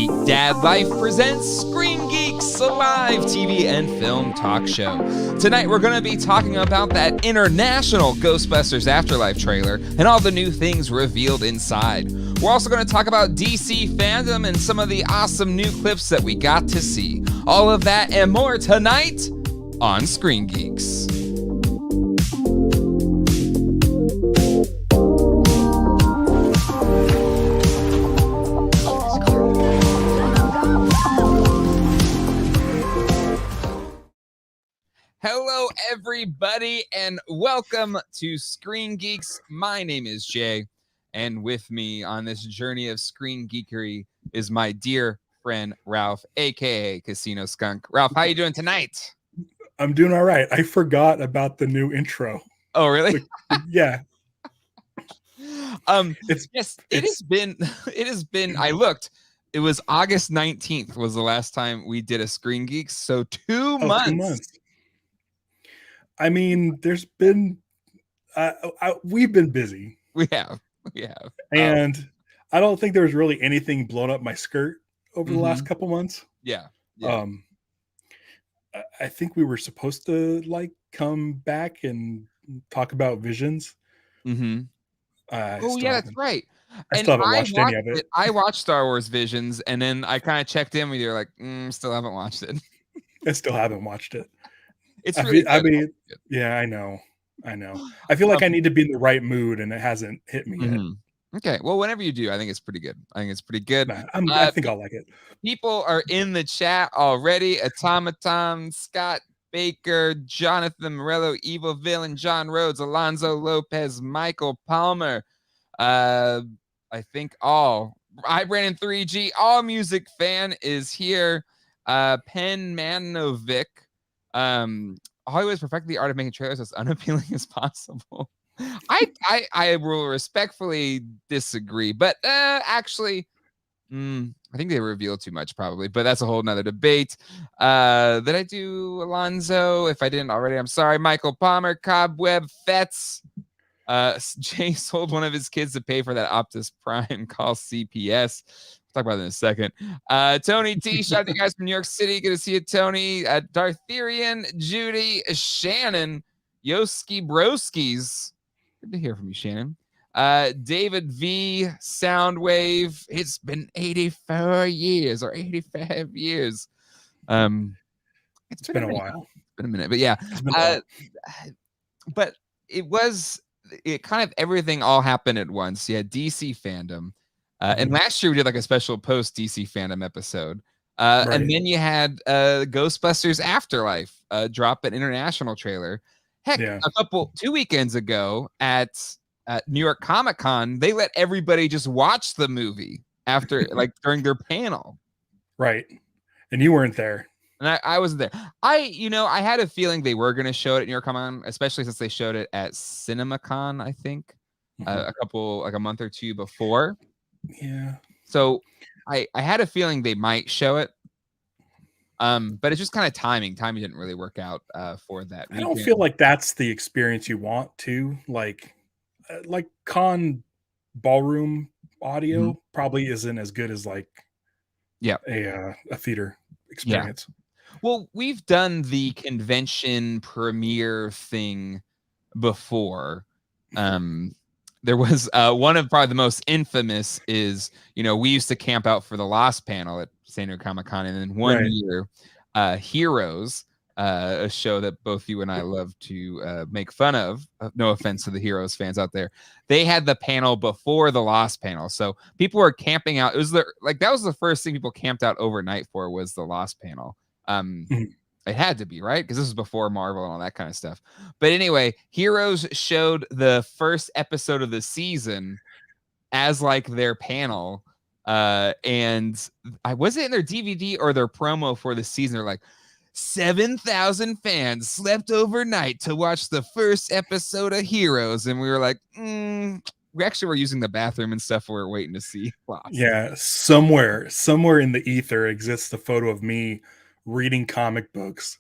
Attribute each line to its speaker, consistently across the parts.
Speaker 1: Geek Dad Life presents Screen Geeks, a live TV and film talk show. Tonight we're going to be talking about that international Ghostbusters Afterlife trailer and all the new things revealed inside. We're also going to talk about DC Fandome and some of the awesome new clips that we got to see. All of that and more tonight on Screen Geeks. Hello, everybody, and welcome to Screen Geeks. My name is Jay, and with me on this journey of screen geekery is my dear friend Ralph, aka Casino Skunk. Ralph, how you doing tonight?
Speaker 2: I'm doing all right. I forgot about the new intro.
Speaker 1: Oh, really?
Speaker 2: Yeah.
Speaker 1: It has been. I looked. It was August 19th was the last time we did a Screen Geeks, so 2 months.
Speaker 2: 2 months. I mean, there's been we've been busy.
Speaker 1: We have.
Speaker 2: And I don't think there was really anything blown up my skirt over the last couple months.
Speaker 1: Yeah.
Speaker 2: I think we were supposed to come back and talk about Visions.
Speaker 1: That's right.
Speaker 2: I still haven't watched any of it.
Speaker 1: I watched Star Wars Visions, and then I kind of checked in with you, like, still haven't watched it.
Speaker 2: I still haven't watched it.
Speaker 1: It's really good.
Speaker 2: Yeah, I know. I feel like I need to be in the right mood, and it hasn't hit me yet.
Speaker 1: Okay, well, whenever you do, I think it's pretty good.
Speaker 2: I think I'll like it.
Speaker 1: People are in the chat already. Automaton, Scott Baker, Jonathan Morello, Evil Villain, John Rhodes, Alonzo Lopez, Michael Palmer. I think all. Brandon 3G, All Music Fan is here. Pen Manovic. Hollywood's perfected the art of making trailers as unappealing as possible. I will respectfully disagree, but actually, I think they revealed too much probably, but that's a whole nother debate. Did I do Alonzo? If I didn't already, I'm sorry. Michael Palmer, Cobweb, Fetz. Jay sold one of his kids to pay for that Optus Prime. Call CPS. Talk about it in a second. Tony T, shout out to you guys from New York City. Good to see you, Tony. Dartherian, Judy, Shannon, Yoski Broskis. Good to hear from you, Shannon. David V, Soundwave. It's been 84 years or 85 years. It's
Speaker 2: been a while.
Speaker 1: It's been a minute, but yeah. But it kind of everything all happened at once. You had DC Fandome. And last year we did like a special post DC Fandome episode. And then you had Ghostbusters Afterlife drop an international trailer. Heck, 2 weekends ago at New York Comic Con, they let everybody just watch the movie after during their panel.
Speaker 2: Right. And you weren't there.
Speaker 1: And I wasn't there. I had a feeling they were going to show it at New York Comic Con, especially since they showed it at CinemaCon, I think, a month or two before.
Speaker 2: Yeah.
Speaker 1: So I had a feeling they might show it. But it's just kind of timing. Timing didn't really work out for that weekend.
Speaker 2: I don't feel like that's the experience you want to like con ballroom audio probably isn't as good as a theater experience.
Speaker 1: Yeah. Well, we've done the convention premiere thing before. There was one of probably the most infamous is, we used to camp out for the Lost panel at San Diego Comic-Con. And then one year, Heroes, a show that both you and I love to make fun of. No offense to the Heroes fans out there. They had the panel before the Lost panel. So people were camping out. It was that was the first thing people camped out overnight for was the Lost panel. It had to be, right? Because this was before Marvel and all that kind of stuff. But anyway, Heroes showed the first episode of the season as their panel. And was it in their DVD or their promo for the season? They're like, 7,000 fans slept overnight to watch the first episode of Heroes. And we were like, we actually were using the bathroom and stuff. We were waiting to see.
Speaker 2: Yeah, somewhere in the ether exists the photo of me reading comic books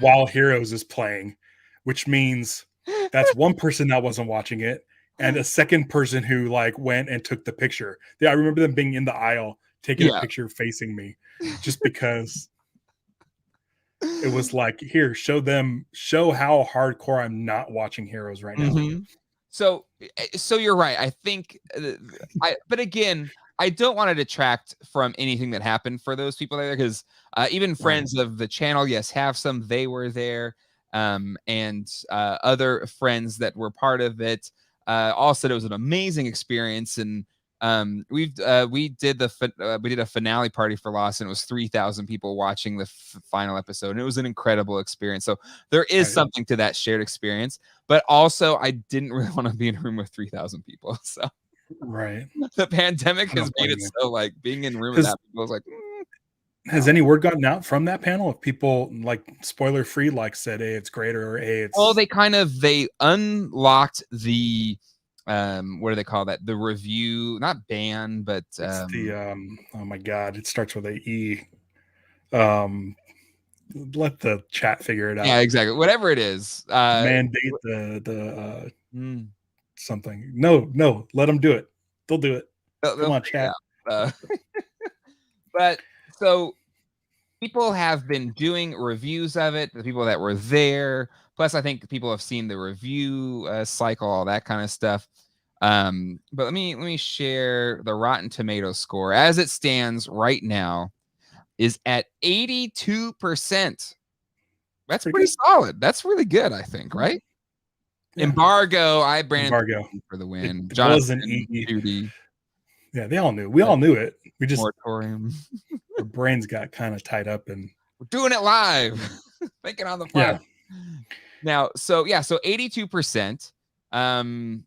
Speaker 2: while Heroes is playing, which means that's one person that wasn't watching it and a second person who went and took the picture. Yeah, I remember them being in the aisle taking a picture facing me, just because it was like, here, show how hardcore I'm not watching Heroes right now.
Speaker 1: So you're right. I think, but again, I don't want to detract from anything that happened for those people there, because even friends of the channel, yes, have some. They were there, and other friends that were part of it all said it was an amazing experience. And we did a finale party for Lost, and it was 3,000 people watching the final episode, and it was an incredible experience. So there is something to that shared experience, but also I didn't really want to be in a room with 3,000 people. So the pandemic has made it so like being in a room with that people was like.
Speaker 2: Has any word gotten out from that panel? If people like spoiler free, like said, hey, it's great, or hey, it's.
Speaker 1: Well, they unlocked the what do they call that? The review, not ban, but
Speaker 2: it's the oh my god, it starts with a E. Let the chat figure it out.
Speaker 1: Yeah, exactly. Whatever it is.
Speaker 2: Mandate the something. No, let them do it. They'll do it. Come on, chat.
Speaker 1: But so people have been doing reviews of it, the people that were there. Plus, I think people have seen the review cycle, all that kind of stuff. But let me share the Rotten Tomatoes score as it stands right now is at 82%. That's pretty solid. That's really good, I think, right? Yeah. Embargo.
Speaker 2: Embargo
Speaker 1: for the win.
Speaker 2: It wasn't Judy. Yeah, they all knew. We all knew it. We just
Speaker 1: moratorium.
Speaker 2: Our brains got kind of tied up, and
Speaker 1: we're doing it live. Thinking on the fly. Yeah. Now, so 82%. And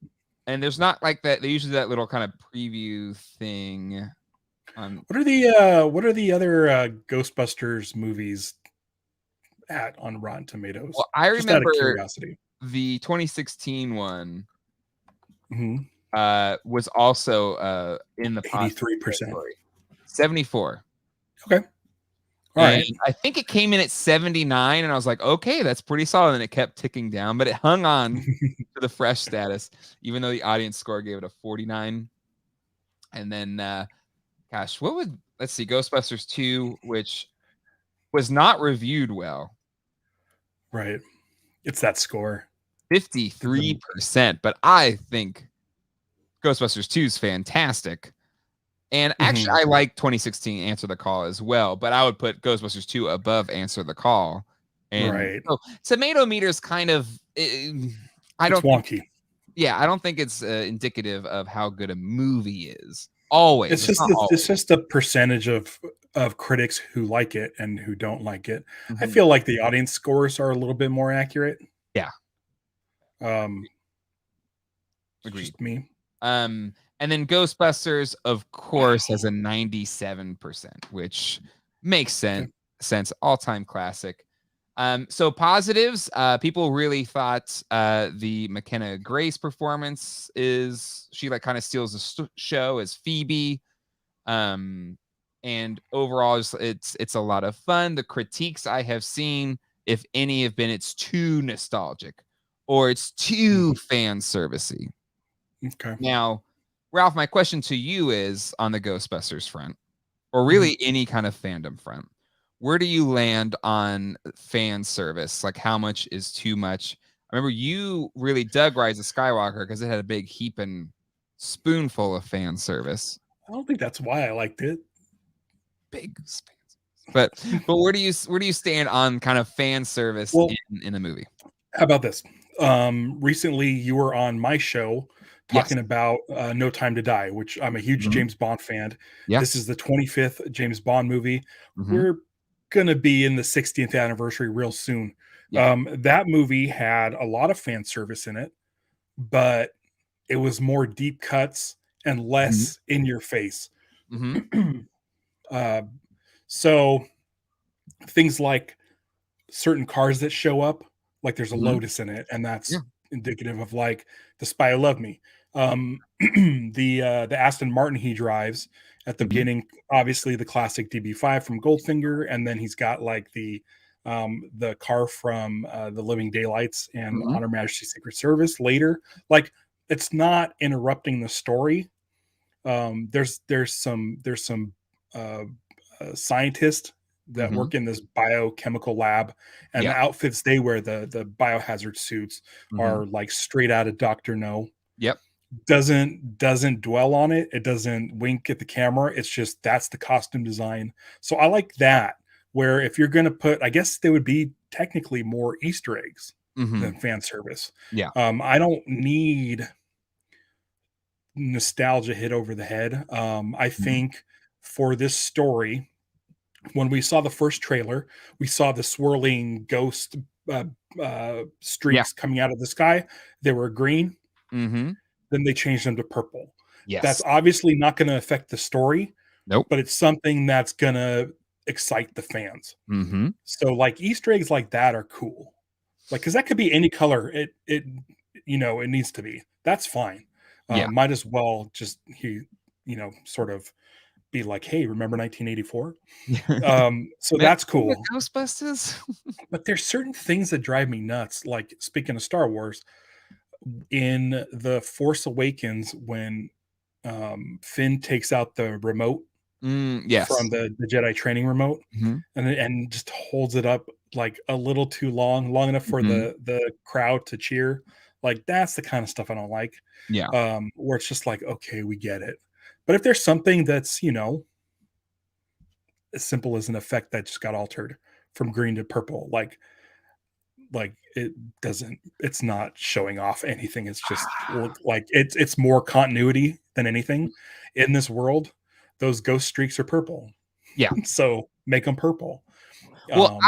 Speaker 1: there's not like that. They usually do that little kind of preview thing.
Speaker 2: What are the other Ghostbusters movies at on Rotten Tomatoes?
Speaker 1: Well, I remember out of curiosity. The 2016 one was also in the
Speaker 2: 83%.
Speaker 1: 74.
Speaker 2: Okay. All right.
Speaker 1: I think it came in at 79, and I was like, okay, that's pretty solid. And it kept ticking down, but it hung on to the fresh status, even though the audience score gave it a 49. And then, let's see, Ghostbusters 2, which was not reviewed well.
Speaker 2: Right. It's that score.
Speaker 1: 53%, but I think Ghostbusters 2 is fantastic. And actually, I like 2016 Answer the Call as well, but I would put Ghostbusters 2 above Answer the Call. And so tomato meter's kind of,
Speaker 2: it's wonky.
Speaker 1: I don't think it's indicative of how good a movie is. Always.
Speaker 2: It's just a percentage of critics who like it and who don't like it. I feel like the audience scores are a little bit more accurate.
Speaker 1: Yeah.
Speaker 2: Agreed.
Speaker 1: Just me. And then Ghostbusters, of course, has a 97%, which makes sense. All-time classic. So positives, people really thought the McKenna Grace performance she like kind of steals the show as Phoebe. And overall, it's a lot of fun. The critiques I have seen, if any, have been it's too nostalgic or it's too fan servicey.
Speaker 2: Okay.
Speaker 1: Now, Ralph, my question to you is on the Ghostbusters front, or really any kind of fandom front, where do you land on fan service? Like, how much is too much? I remember you really dug Rise of Skywalker because it had a big heaping spoonful of fan service.
Speaker 2: I don't think that's why I liked it.
Speaker 1: Big fan service. But where do you stand on kind of fan service in the movie?
Speaker 2: How about this? Recently, you were on my show talking about No Time to Die, which I'm a huge James Bond fan. Yeah. This is the 25th James Bond movie. We're going to be in the 60th anniversary real soon. Yeah. That movie had a lot of fan service in it, but it was more deep cuts and less in your face. So things like certain cars that show up, like there's a Lotus in it, and that's indicative of like the Spy Who Loved Me. The Aston Martin he drives at the beginning, obviously the classic DB5 from Goldfinger, and then he's got like the car from the Living Daylights and On Her Majesty's Secret Service later. Like, it's not interrupting the story. There's some scientists that
Speaker 1: Mm-hmm.
Speaker 2: work in this biochemical lab, and the
Speaker 1: Yep.
Speaker 2: outfits they wear, the biohazard suits,
Speaker 1: Mm-hmm.
Speaker 2: are like straight out of Doctor No.
Speaker 1: Yep.
Speaker 2: Doesn't dwell on it. It doesn't wink at the camera. It's just that's the costume design. So I like that. Where if you're going to put, I guess they would be technically more Easter eggs
Speaker 1: Mm-hmm.
Speaker 2: than fan service.
Speaker 1: Yeah.
Speaker 2: I don't need nostalgia hit over the head. I
Speaker 1: Mm-hmm.
Speaker 2: think for this story, when we saw the first trailer, we saw the swirling ghost uh,
Speaker 1: Yeah.
Speaker 2: streaks coming out of the sky. They were green.
Speaker 1: Mm-hmm.
Speaker 2: Then they changed them to purple. That's
Speaker 1: Yes.
Speaker 2: obviously not going to affect the story,
Speaker 1: Nope.
Speaker 2: but it's something that's going to excite the fans.
Speaker 1: Mm-hmm.
Speaker 2: So like Easter eggs like that are cool. Like, because that could be any color it it needs to be. That's fine.
Speaker 1: Yeah.
Speaker 2: Might as well just sort of be like, hey, remember 1984? So
Speaker 1: Remember
Speaker 2: that's
Speaker 1: the
Speaker 2: cool.
Speaker 1: Ghostbusters?
Speaker 2: But there's certain things that drive me nuts. Like, speaking of Star Wars, in the Force Awakens, when Finn takes out the remote from
Speaker 1: Yes.
Speaker 2: the Jedi training remote,
Speaker 1: Mm-hmm.
Speaker 2: and just holds it up like a little too long enough for
Speaker 1: Mm-hmm.
Speaker 2: the crowd to cheer. Like, that's the kind of stuff I don't like.
Speaker 1: Yeah.
Speaker 2: Where it's just like, okay, we get it. But if there's something that's as simple as an effect that just got altered from green to purple, like it's not showing off anything. It's just like it's more continuity than anything in this world. Those ghost streaks are purple.
Speaker 1: Yeah.
Speaker 2: So make them purple.
Speaker 1: Well,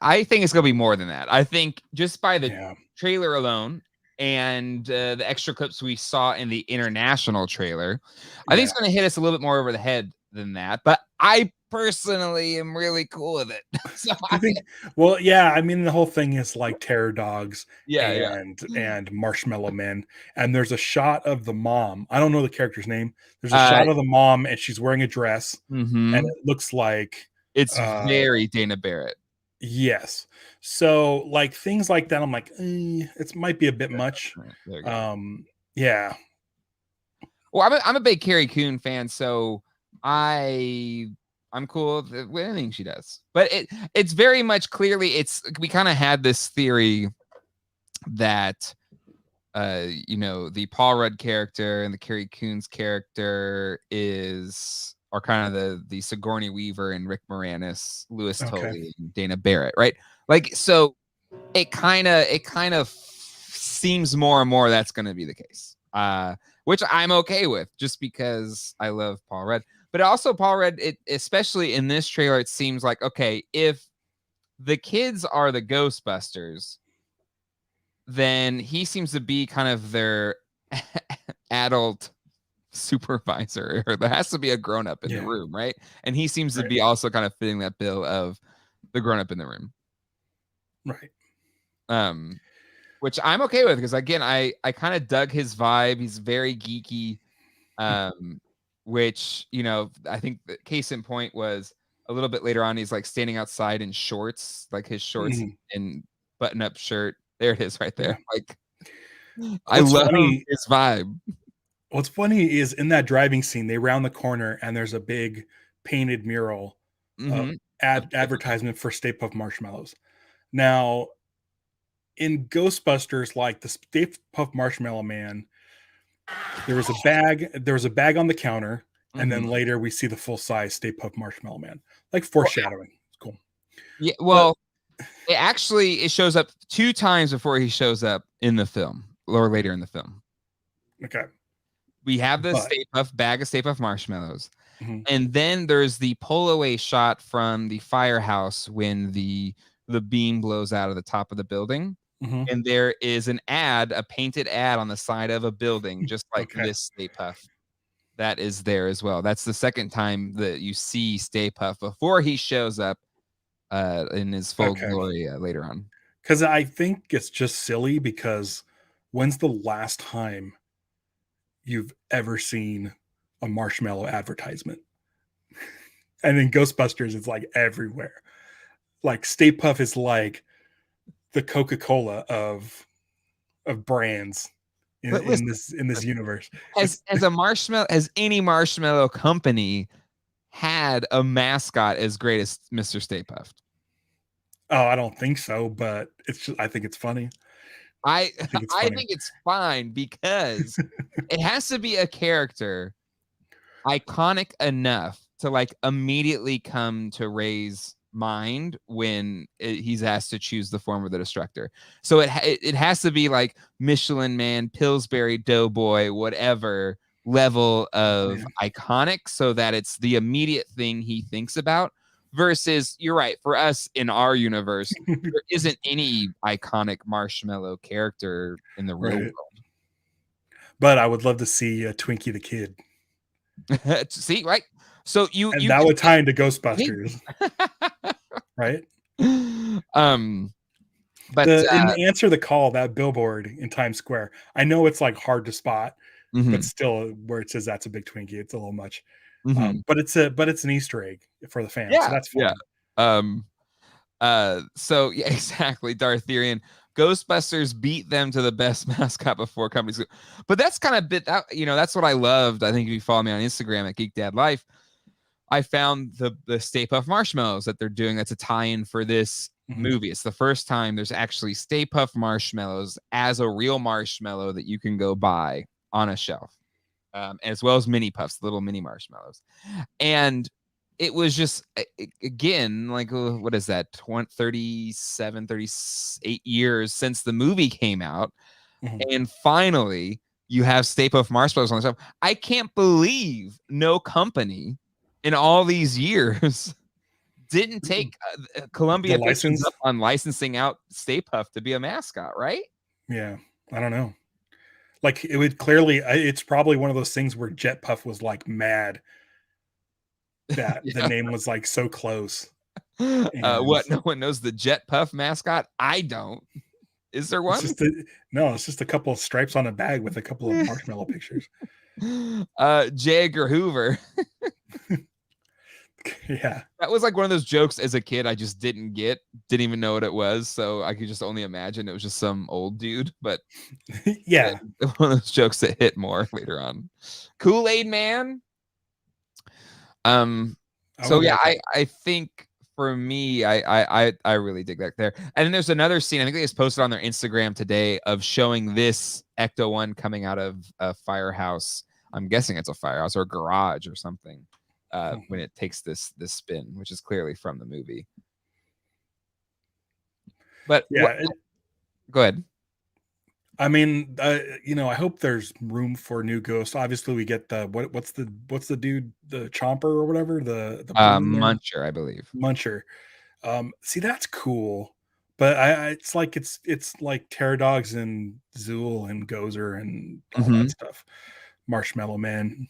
Speaker 1: I think it's gonna be more than that. I think just by the
Speaker 2: Yeah.
Speaker 1: trailer alone and the extra clips we saw in the international trailer, I think it's gonna hit us a little bit more over the head than that. But I personally am really cool with it. So
Speaker 2: I think, well, yeah, I mean, the whole thing is like terror dogs
Speaker 1: yeah.
Speaker 2: and marshmallow men. And there's a shot of the mom. I don't know the character's name. There's a
Speaker 1: Uh,
Speaker 2: shot of the mom, and she's wearing a dress,
Speaker 1: mm-hmm.
Speaker 2: and it looks like
Speaker 1: It's very Dana Barrett.
Speaker 2: yes. So like things like that, I'm like, it might be a bit much.
Speaker 1: There you go.
Speaker 2: Yeah.
Speaker 1: Well, I'm a big Carrie Coon fan, so I'm cool with anything she does. But it's very much clearly we kind of had this theory that the Paul Rudd character and the Carrie Coons character are kind of the Sigourney Weaver and Rick Moranis, Louis Tully, and Dana Barrett, right? Like, so it kind of seems more and more that's going to be the case, which I'm okay with, just because I love Paul Rudd. But also Paul Rudd, especially in this trailer, it seems like, okay, if the kids are the Ghostbusters, then he seems to be kind of their adult supervisor, or there has to be a grown-up in the room, right? And he seems to be also kind of fitting that bill of the grown-up in the room.
Speaker 2: Right.
Speaker 1: Which I'm okay with, because again, I kind of dug his vibe. He's very geeky. Which, I think the case in point was a little bit later on, he's like standing outside in shorts, like his shorts and button-up shirt. There it is right there.
Speaker 2: Yeah.
Speaker 1: Like, I love his vibe.
Speaker 2: What's funny is in that driving scene, they round the corner and there's a big painted mural advertisement for Stay Puft Marshmallows. Now, in Ghostbusters, like the Stay Puft Marshmallow Man, there was a bag on the counter, and then later we see the full-size Stay Puft Marshmallow Man, like foreshadowing. It's cool.
Speaker 1: Yeah, well, it shows up 2 times before he shows up in the film, or later in the film.
Speaker 2: Okay.
Speaker 1: We have the bag of Stay Puft Marshmallows, and then there's the pull away shot from the firehouse when the beam blows out of the top of the building. And there is a painted ad on the side of a building, just like this Stay Puft that is there as well. That's the second time that you see Stay Puft before he shows up in his full glory later on.
Speaker 2: Because I think it's just silly, because when's the last time you've ever seen a marshmallow advertisement? And in Ghostbusters, it's like everywhere. Like Stay Puft is like the Coca-Cola of brands in this universe.
Speaker 1: Has any marshmallow company had a mascot as great as Mr. Stay Puft.
Speaker 2: Oh, I don't think so, but it's just, I think it's funny.
Speaker 1: I
Speaker 2: I think it's
Speaker 1: I
Speaker 2: funny.
Speaker 1: think it's fine because it has to be a character iconic enough to like immediately come to Ray's mind when he's asked to choose the form of the Destructor. So it has to be like Michelin Man, Pillsbury Doughboy, whatever level of iconic, so that it's the immediate thing he thinks about. Versus, you're right, for us in our universe, there isn't any iconic marshmallow character in the real
Speaker 2: Right. But I would love to see Twinkie the Kid.
Speaker 1: world. See, right? So you
Speaker 2: And that would tie into
Speaker 1: hey.
Speaker 2: Ghostbusters. Right?
Speaker 1: But
Speaker 2: And to answer the call, that billboard in Times Square, I know it's like hard to spot, but still where it says that's a big Twinkie, it's a little much. But it's an Easter egg for the fans, so that's fun.
Speaker 1: So yeah, exactly, Dartherian. Ghostbusters beat them to the best mascot before companies. But that's kind of bit that, that's what I loved. I think if you follow me on Instagram at Geek Dad Life, I found the Stay Puft marshmallows that they're doing. That's a tie-in for this movie. It's the first time there's actually Stay Puft marshmallows as a real marshmallow that you can go buy on a shelf, as well as mini puffs, little mini marshmallows. And it was just, again, like, what is that, 37, 38 years since the movie came out. And finally, you have Stay Puft marshmallows on the shelf. I can't believe no company in all these years didn't take Columbia Pictures up on licensing out Stay Puft to be a mascot, right?
Speaker 2: Yeah, I don't know. Like, it would clearly, it's probably one of those things where Jet Puff was like mad that the name was like so close.
Speaker 1: What? No one knows the Jet Puff mascot? I don't. Is there one?
Speaker 2: It's just a couple of stripes on a bag with a couple of marshmallow pictures.
Speaker 1: J. Edgar Hoover.
Speaker 2: Yeah.
Speaker 1: That was like one of those jokes as a kid I just didn't even know what it was. So I could just only imagine it was just some old dude. But
Speaker 2: yeah,
Speaker 1: one of those jokes that hit more later on. Kool-Aid Man. So yeah, I think for me, I really dig that there. And then there's another scene, I think they just posted on their Instagram today, of showing this Ecto-1 coming out of a firehouse. I'm guessing it's a firehouse or a garage or something. When it takes this spin, which is clearly from the movie. But
Speaker 2: yeah,
Speaker 1: go ahead.
Speaker 2: I mean, I hope there's room for new Ghost. Obviously, we get the what's the dude, the Chomper or whatever, the
Speaker 1: Muncher, I believe.
Speaker 2: Muncher. See, that's cool, but it's like Pterodogs and Zool and Gozer and all that stuff. Marshmallow Man.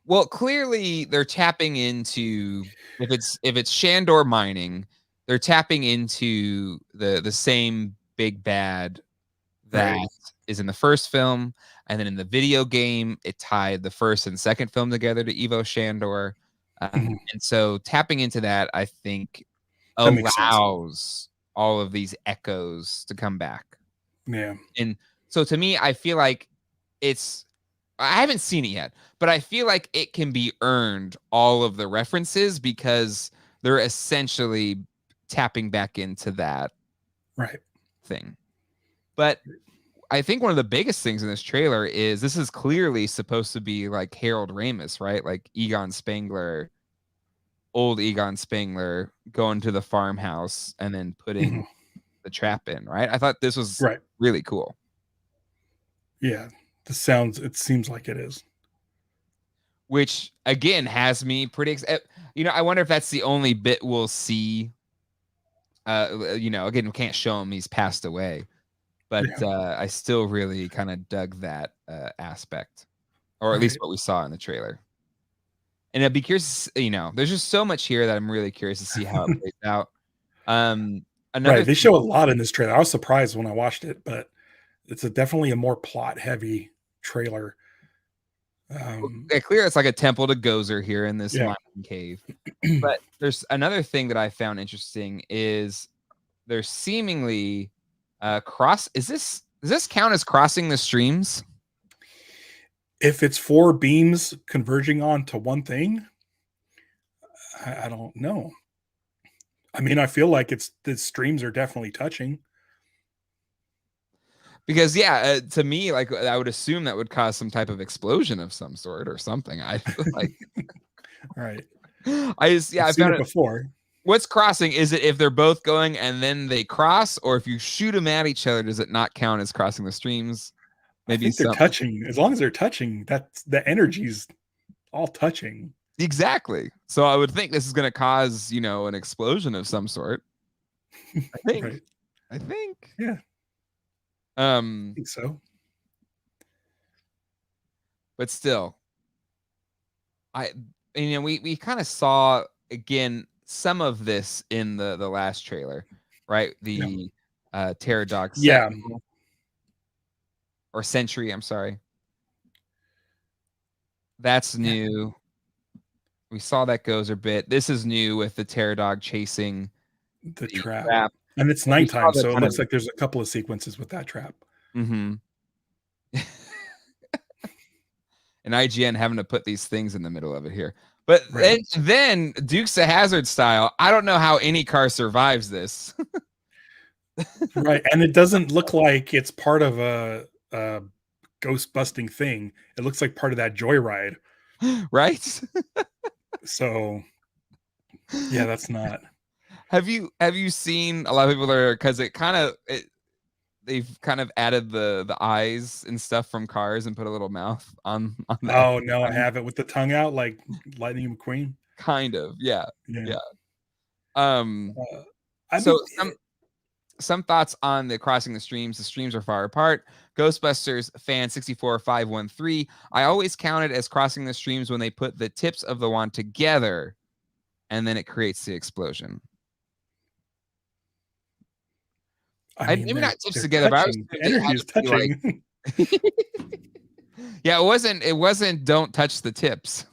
Speaker 1: Well, clearly they're tapping into, if it's Shandor Mining, they're tapping into the same big bad that is in the first film, and then in the video game it tied the first and second film together to Evo Shandor. And so tapping into that, I think, allows all of these echoes to come back.
Speaker 2: Yeah.
Speaker 1: And so to me, I feel like I haven't seen it yet, but I feel like it can be earned, all of the references, because they're essentially tapping back into that thing. But I think one of the biggest things in this trailer is this is clearly supposed to be like Harold Ramis, right? Like old Egon Spengler going to the farmhouse and then putting the trap in, right? I thought this was really cool.
Speaker 2: Yeah. It seems like it is.
Speaker 1: Which again has me pretty I wonder if that's the only bit we'll see. Again, we can't show him he's passed away, but I still really kind of dug that aspect, or at least what we saw in the trailer. And I'd be curious, there's just so much here that I'm really curious to see how it plays out.
Speaker 2: They show a lot in this trailer. I was surprised when I watched it, but it's definitely a more plot heavy trailer.
Speaker 1: Clear, it's like a temple to Gozer here in this mining cave. But there's another thing that I found interesting is there's seemingly does this count as crossing the streams?
Speaker 2: If it's 4 beams converging onto one thing, I don't know. I mean, I feel like the streams are definitely touching.
Speaker 1: Because yeah, to me, like I would assume that would cause some type of explosion of some sort or something. I feel like
Speaker 2: Right.
Speaker 1: I
Speaker 2: I've seen
Speaker 1: found
Speaker 2: it
Speaker 1: it.
Speaker 2: before.
Speaker 1: What's crossing? Is it if they're both going and then they cross, or if you shoot them at each other, does it not count as crossing the streams?
Speaker 2: I
Speaker 1: Maybe
Speaker 2: think they're
Speaker 1: some.
Speaker 2: touching. As long as they're touching, that's the energy's all touching.
Speaker 1: Exactly. So I would think this is going to cause, an explosion of some sort. I think.
Speaker 2: Right.
Speaker 1: I think.
Speaker 2: Yeah. I think so.
Speaker 1: But still, we kind of saw again some of this in the last trailer, right? The Terror Dog
Speaker 2: Yeah.
Speaker 1: Sentinel or Sentry, I'm sorry. That's new. We saw that Gozer bit. This is new with the Terror Dog chasing
Speaker 2: The trap.
Speaker 1: trap.
Speaker 2: And it's
Speaker 1: We saw
Speaker 2: nighttime,
Speaker 1: that
Speaker 2: so it
Speaker 1: kind
Speaker 2: looks
Speaker 1: of.
Speaker 2: like there's a couple of sequences with that trap.
Speaker 1: Mm-hmm. And IGN having to put these things in the middle of it here. But
Speaker 2: Right.
Speaker 1: then Dukes of Hazzard style, I don't know how any car survives this.
Speaker 2: Right. And it doesn't look like it's part of a ghost busting thing. It looks like part of that joyride.
Speaker 1: Right?
Speaker 2: So yeah, that's not.
Speaker 1: Have you seen a lot of people are because they've kind of added the eyes and stuff from cars and put a little mouth on the
Speaker 2: Oh no, I haven't with the tongue out like Lightning McQueen.
Speaker 1: kind of, yeah.
Speaker 2: Yeah.
Speaker 1: So some thoughts on the crossing the streams. The streams are far apart. Ghostbusters fan 64513. I always count it as crossing the streams when they put the tips of the wand together and then it creates the explosion.
Speaker 2: I mean,
Speaker 1: maybe not tips
Speaker 2: together,
Speaker 1: but I was
Speaker 2: the energy is touching.
Speaker 1: Yeah, it wasn't don't touch the tips.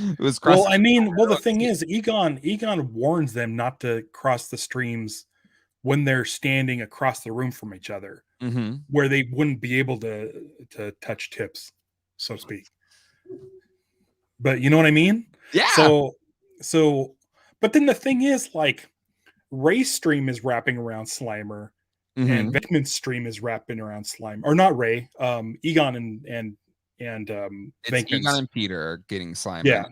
Speaker 1: It was
Speaker 2: well, I mean, the thing is, Egon warns them not to cross the streams when they're standing across the room from each other, where they wouldn't be able to touch tips, so to speak. But you know what I mean?
Speaker 1: Yeah.
Speaker 2: So, but then the thing is, like, Ray's stream is wrapping around Slimer, and Venkman's stream is wrapping around Slimer, or not Ray, Egon and
Speaker 1: it's
Speaker 2: Venkman's.
Speaker 1: Egon and Peter are getting Slimer.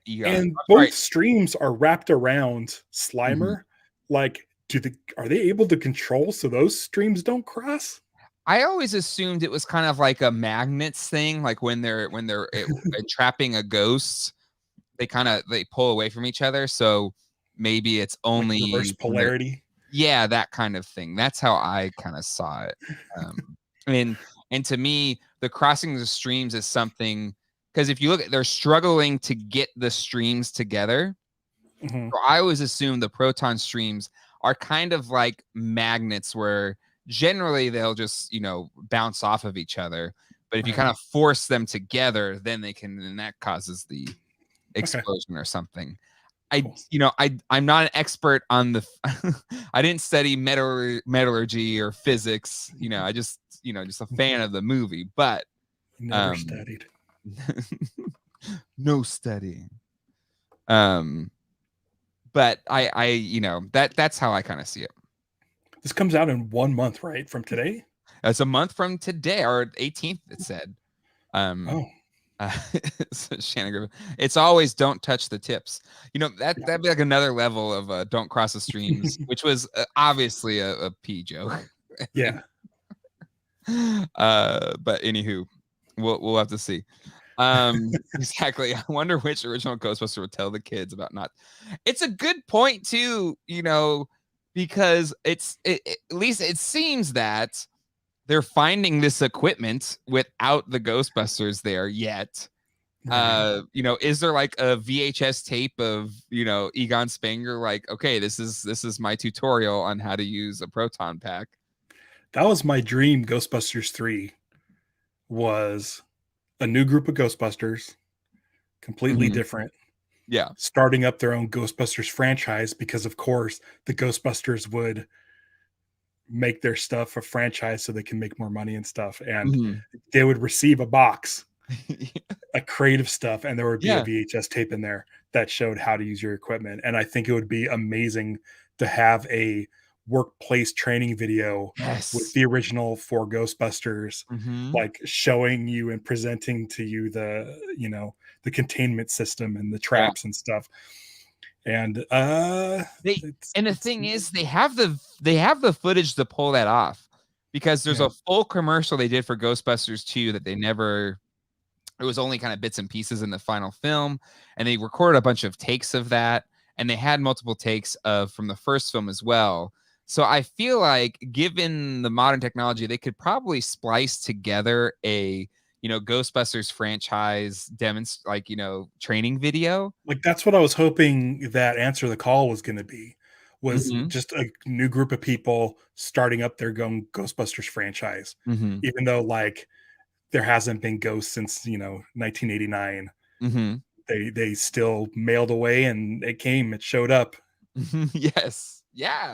Speaker 2: Yeah. And both streams are wrapped around Slimer. Like, are they able to control so those streams don't cross?
Speaker 1: I always assumed it was kind of like a magnets thing, like when they're trapping a ghost, they pull away from each other. So maybe it's only
Speaker 2: like reverse polarity.
Speaker 1: Yeah, that kind of thing. That's how I kind of saw it. And to me, the crossing the streams is something, because if you look at, they're struggling to get the streams together. So I always assume the proton streams are kind of like magnets where generally they'll just, bounce off of each other. But if you kind of force them together, then and that causes the explosion or something. I'm not an expert on I didn't study metallurgy or physics. I just, just a fan of the movie, but
Speaker 2: never studied.
Speaker 1: No studying. But that's how I kind of see it.
Speaker 2: This comes out in 1 month, right? From today?
Speaker 1: It's a month from today, or 18th, it said. Shannon Griffin. It's always don't touch the tips. That'd be like another level of don't cross the streams, which was obviously a pee joke.
Speaker 2: Yeah.
Speaker 1: But anywho, we'll have to see. Exactly. I wonder which original Ghostbuster would tell the kids about not. It's a good point too, because at least it seems that they're finding this equipment without the Ghostbusters there yet. Is there like a VHS tape of, Egon Spengler, like, okay, this is my tutorial on how to use a proton pack?
Speaker 2: That was my dream. Ghostbusters 3 was a new group of Ghostbusters, completely different.
Speaker 1: Yeah.
Speaker 2: Starting up their own Ghostbusters franchise, because of course the Ghostbusters would make their stuff a franchise so they can make more money and stuff. And they would receive a box a creative stuff, and there would be a
Speaker 1: Yeah.
Speaker 2: VHS tape in there that showed how to use your equipment. And I think it would be amazing to have a workplace training video with
Speaker 1: Yes.
Speaker 2: the original four Ghostbusters,
Speaker 1: Mhm.
Speaker 2: like showing you and presenting to you the containment system and the
Speaker 1: Yeah.
Speaker 2: traps and stuff. And
Speaker 1: They and the
Speaker 2: it's
Speaker 1: thing is they have the footage to pull that off because there's
Speaker 2: yeah.
Speaker 1: a full commercial they did for Ghostbusters 2 that they never it was only kind of bits and pieces in the final film, and they recorded a bunch of takes of that, and they had multiple takes of from the first film as well. So I feel like given the modern technology, they could probably splice together a Ghostbusters franchise training video.
Speaker 2: Like that's what I was hoping that Answer the Call was going to be, was
Speaker 1: Mhm.
Speaker 2: just a new group of people starting up their own Ghostbusters franchise,
Speaker 1: Mhm.
Speaker 2: even though like there hasn't been ghosts since 1989.
Speaker 1: Mhm.
Speaker 2: They still mailed away, and it showed up.
Speaker 1: Yes. Yeah.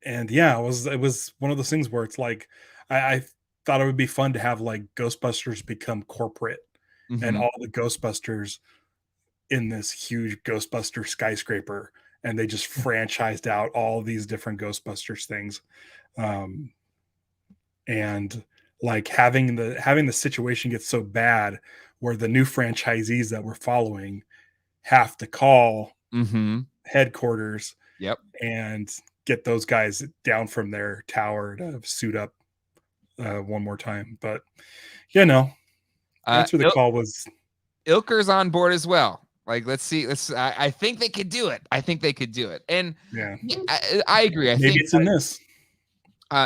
Speaker 2: And yeah, it was one of those things where it's like I thought it would be fun to have like Ghostbusters become corporate, and
Speaker 1: Mhm.
Speaker 2: all the Ghostbusters in this huge Ghostbuster skyscraper, and they just franchised out all these different Ghostbusters things. Um, and like having the situation get so bad where the new franchisees that we're following have to call
Speaker 1: Mhm.
Speaker 2: headquarters
Speaker 1: Yep.
Speaker 2: and get those guys down from their tower to suit up one more time. But you know,
Speaker 1: Uh,
Speaker 2: Answer the
Speaker 1: Il
Speaker 2: Call was
Speaker 1: Ilker's on board as well. Like, let's see. I think they could do it. I think they could do it. And
Speaker 2: yeah.
Speaker 1: yeah, I agree. I
Speaker 2: Maybe
Speaker 1: think
Speaker 2: it's in this.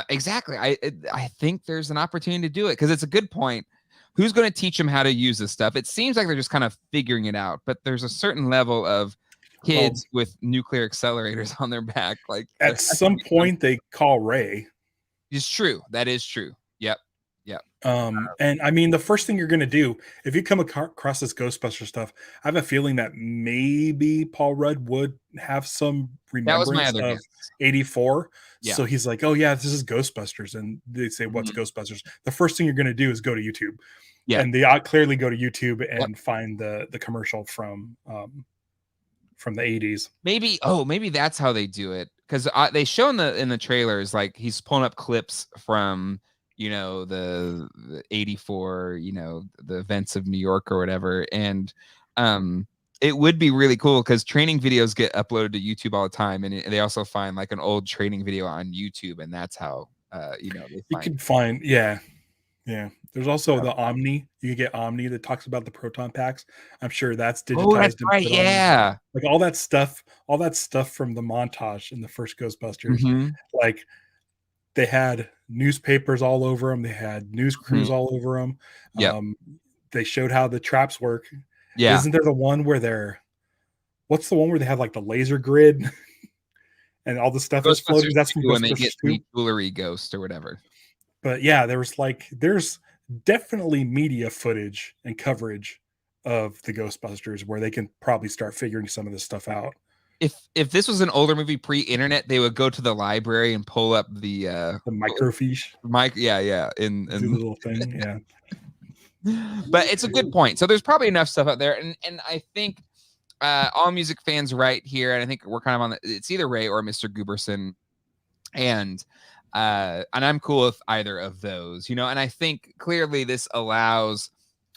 Speaker 1: exactly. I think there's an opportunity to do it because it's a good point. Who's going to teach them how to use this stuff? It seems like they're just kind of figuring it out, but there's a certain level of
Speaker 2: Well,
Speaker 1: kids with nuclear accelerators on their back. Like there
Speaker 2: at
Speaker 1: has to
Speaker 2: some
Speaker 1: be some.
Speaker 2: point they call Ray.
Speaker 1: It's true. That is true. Yep. Yep.
Speaker 2: And I mean, the first thing you're going to do if you come across this Ghostbuster stuff, I have a feeling that maybe Paul Rudd would have some
Speaker 1: That was my
Speaker 2: remembrance
Speaker 1: other
Speaker 2: of
Speaker 1: guess.
Speaker 2: '84.
Speaker 1: Yeah.
Speaker 2: So he's like, "Oh yeah, this is Ghostbusters," and they say, "What's
Speaker 1: Mhm.
Speaker 2: Ghostbusters?" The first thing you're going to do is go to YouTube,
Speaker 1: Yeah.
Speaker 2: and they clearly go to YouTube
Speaker 1: Yep.
Speaker 2: and find the commercial from the '80s.
Speaker 1: Maybe that's how they do it because they show in the trailers like he's pulling up clips from the 84 the events of New York or whatever, and it would be really cool because training videos get uploaded to YouTube all the time, and they also find like an old training video on YouTube, and that's how they
Speaker 2: You
Speaker 1: find.
Speaker 2: could find, yeah, yeah. There's also the Omni. You can get Omni that talks about the proton packs. I'm sure that's
Speaker 1: Oh, that's
Speaker 2: digitized and
Speaker 1: right.
Speaker 2: put on
Speaker 1: Yeah.
Speaker 2: like all that stuff from the montage in the first Ghostbusters.
Speaker 1: Hmm.
Speaker 2: Like they had newspapers all over them. They had news
Speaker 1: Hmm.
Speaker 2: crews all over them.
Speaker 1: Yep.
Speaker 2: They showed how the traps work.
Speaker 1: Yeah.
Speaker 2: Isn't there the one where what's the one where they have like the laser grid and all the stuff is floating?
Speaker 1: Ghostbusters
Speaker 2: That's from
Speaker 1: 2 when they get
Speaker 2: Ghostbusters 2.
Speaker 1: the jewelry ghost or whatever.
Speaker 2: But yeah, there's definitely media footage and coverage of the Ghostbusters where they can probably start figuring some of this stuff out.
Speaker 1: If this was an older movie pre-internet, they would go to the library and pull up the
Speaker 2: The microfiche,
Speaker 1: mic. Yeah,
Speaker 2: do the little thing. Yeah.
Speaker 1: but it's a good point. So there's probably enough stuff out there, and I think all music fans right here, and I think we're kind of on it's either Ray or Mr. Gooberson, and I'm cool with either of those, and I think clearly this allows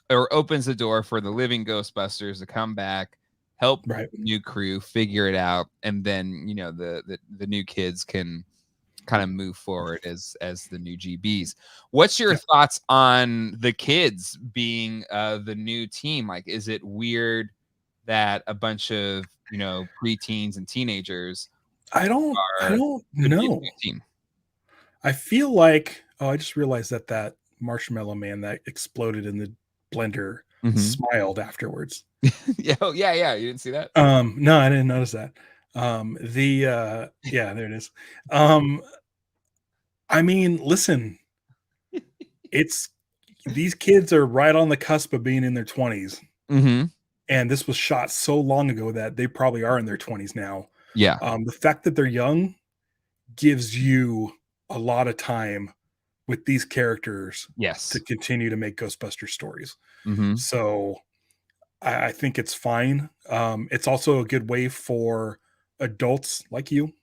Speaker 1: or opens the door for the living Ghostbusters to come back, help
Speaker 2: Right.
Speaker 1: the new crew figure it out, and then the new kids can kind of move forward as the new GBs. What's your
Speaker 2: Yeah.
Speaker 1: thoughts on the kids being the new team? Like, is it weird that a bunch of preteens and teenagers
Speaker 2: I don't
Speaker 1: could be a
Speaker 2: know.
Speaker 1: new team?
Speaker 2: I feel like I just realized that marshmallow man that exploded in the blender
Speaker 1: Mhm.
Speaker 2: smiled afterwards.
Speaker 1: Yeah, oh, yeah. You didn't see that?
Speaker 2: No, I didn't notice that. Yeah, there it is. I mean, listen, it's these kids are right on the cusp of being in their 20s.
Speaker 1: Mm-hmm.
Speaker 2: And this was shot so long ago that they probably are in their 20s now.
Speaker 1: Yeah.
Speaker 2: The fact that they're young gives you a lot of time with these characters
Speaker 1: Yes.
Speaker 2: to continue to make Ghostbusters stories.
Speaker 1: Mm-hmm.
Speaker 2: So I think it's fine. It's also a good way for adults like you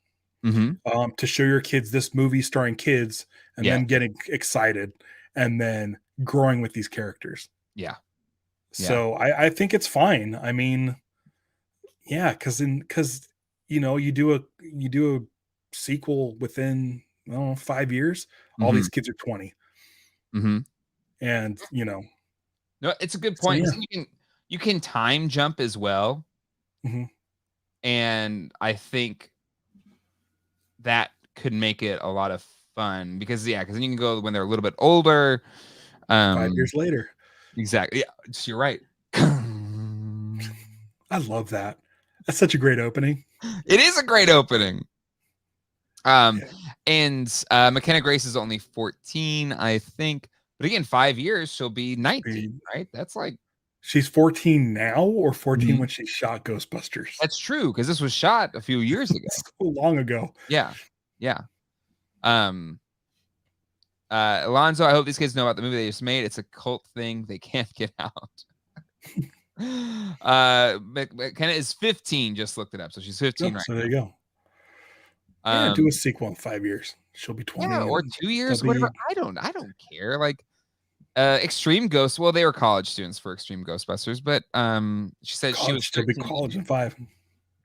Speaker 1: Mm-hmm.
Speaker 2: to show your kids this movie starring kids and
Speaker 1: Yeah.
Speaker 2: then getting excited and then growing with these characters.
Speaker 1: Yeah. Yeah.
Speaker 2: So I think it's fine. I mean, yeah, because you do a sequel within 5 years. All
Speaker 1: Mm-hmm.
Speaker 2: these kids are 20,
Speaker 1: Mm-hmm.
Speaker 2: and
Speaker 1: No, it's a good
Speaker 2: so
Speaker 1: point.
Speaker 2: yeah.
Speaker 1: 'Cause you can time jump as well,
Speaker 2: Hmm.
Speaker 1: and I think that could make it a lot of fun because because then you can go when they're a little bit older.
Speaker 2: 5 years later.
Speaker 1: Exactly. Yeah, you're right.
Speaker 2: I love that. That's such a great opening.
Speaker 1: It is a great opening. And
Speaker 2: Yeah.
Speaker 1: McKenna Grace is only 14, I think. But again, 5 years, she'll be 19, right? That's like
Speaker 2: She's 14 now or 14
Speaker 1: Mhm.
Speaker 2: when she shot Ghostbusters?
Speaker 1: That's true because this was shot a few years ago.
Speaker 2: So long ago.
Speaker 1: Yeah. Yeah. Um Alonzo, I hope these kids know about the movie they just made. It's a cult thing. They can't get out. McKenna is 15, just looked it up. So she's 15
Speaker 2: Oh,
Speaker 1: right
Speaker 2: so there
Speaker 1: now.
Speaker 2: you go. Yeah, do a sequel in 5 years. She'll be 20.
Speaker 1: Yeah, or
Speaker 2: And
Speaker 1: 2 years,
Speaker 2: they'll
Speaker 1: whatever.
Speaker 2: be
Speaker 1: I don't care. Like Extreme Ghost. Well, they were college students for Extreme Ghostbusters, but she said she was
Speaker 2: college. She'll be
Speaker 1: 13.
Speaker 2: college in 5.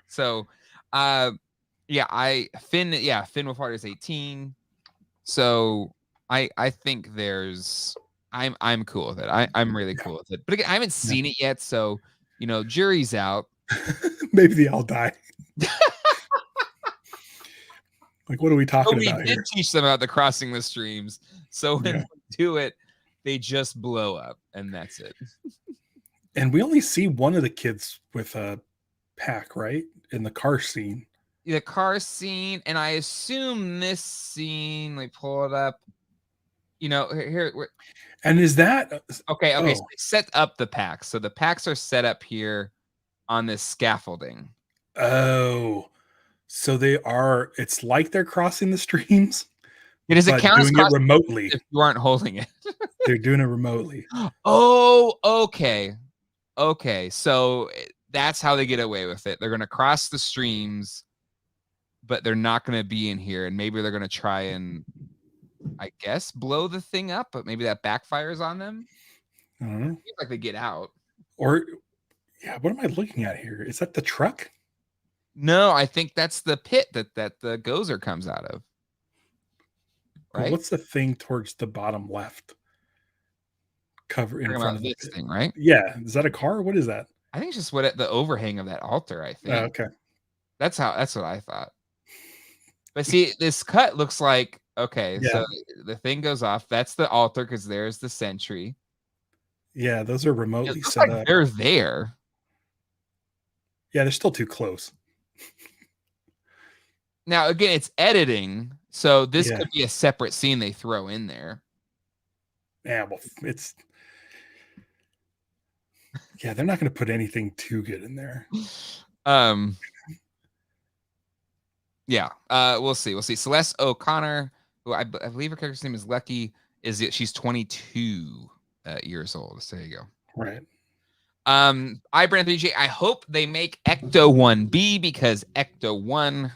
Speaker 1: So, Finn Wolfhard is 18. So I think I'm cool with it. I'm really cool with it. But again, I haven't seen it yet, so jury's out.
Speaker 2: Maybe they all die. Like, what are we talking
Speaker 1: We
Speaker 2: about
Speaker 1: did
Speaker 2: here?
Speaker 1: teach them about the crossing the streams. So when they do it, they just blow up, and that's it.
Speaker 2: And we only see one of the kids with a pack, right? In the car scene.
Speaker 1: The car scene, and I assume this scene, let me pull it up. Here.
Speaker 2: And is that
Speaker 1: Okay.
Speaker 2: Oh,
Speaker 1: So they set up the packs. So the packs are set up here on this scaffolding.
Speaker 2: oh, so they are. It's like they're crossing the streams.
Speaker 1: Does it
Speaker 2: but
Speaker 1: count as
Speaker 2: doing it
Speaker 1: crossing
Speaker 2: remotely?
Speaker 1: if you aren't holding it?
Speaker 2: They're doing it remotely.
Speaker 1: Oh, okay. Okay. So that's how they get away with it. They're going to cross the streams, but they're not going to be in here. And maybe they're going to try and, I guess, blow the thing up, but maybe that backfires on them.
Speaker 2: I don't know.
Speaker 1: Seems like they get out.
Speaker 2: Or, yeah, what am I looking at here? Is that the truck?
Speaker 1: No, I think that's the pit that the Gozer comes out of. Right?
Speaker 2: Well, what's the thing towards the bottom left? Cover in front of
Speaker 1: this
Speaker 2: it.
Speaker 1: thing, right?
Speaker 2: Yeah. Is that a car? What is that?
Speaker 1: I think it's just the overhang of that altar, I think.
Speaker 2: Okay.
Speaker 1: That's what I thought. But see, this cut looks like, okay, so the thing goes off. That's the altar because there's the sentry.
Speaker 2: Yeah, those are remotely
Speaker 1: looks
Speaker 2: set
Speaker 1: like
Speaker 2: up.
Speaker 1: they're there.
Speaker 2: Yeah, they're still too close.
Speaker 1: Now, again, it's editing, so this could be a separate scene they throw in there.
Speaker 2: Yeah, well, they're not going to put anything too good in there.
Speaker 1: Yeah, we'll see. We'll see. Celeste O'Connor, who I believe her character's name is Lucky, she's 22 years old. So there you go.
Speaker 2: Right.
Speaker 1: Brand3J, I hope they make Ecto 1B because Ecto 1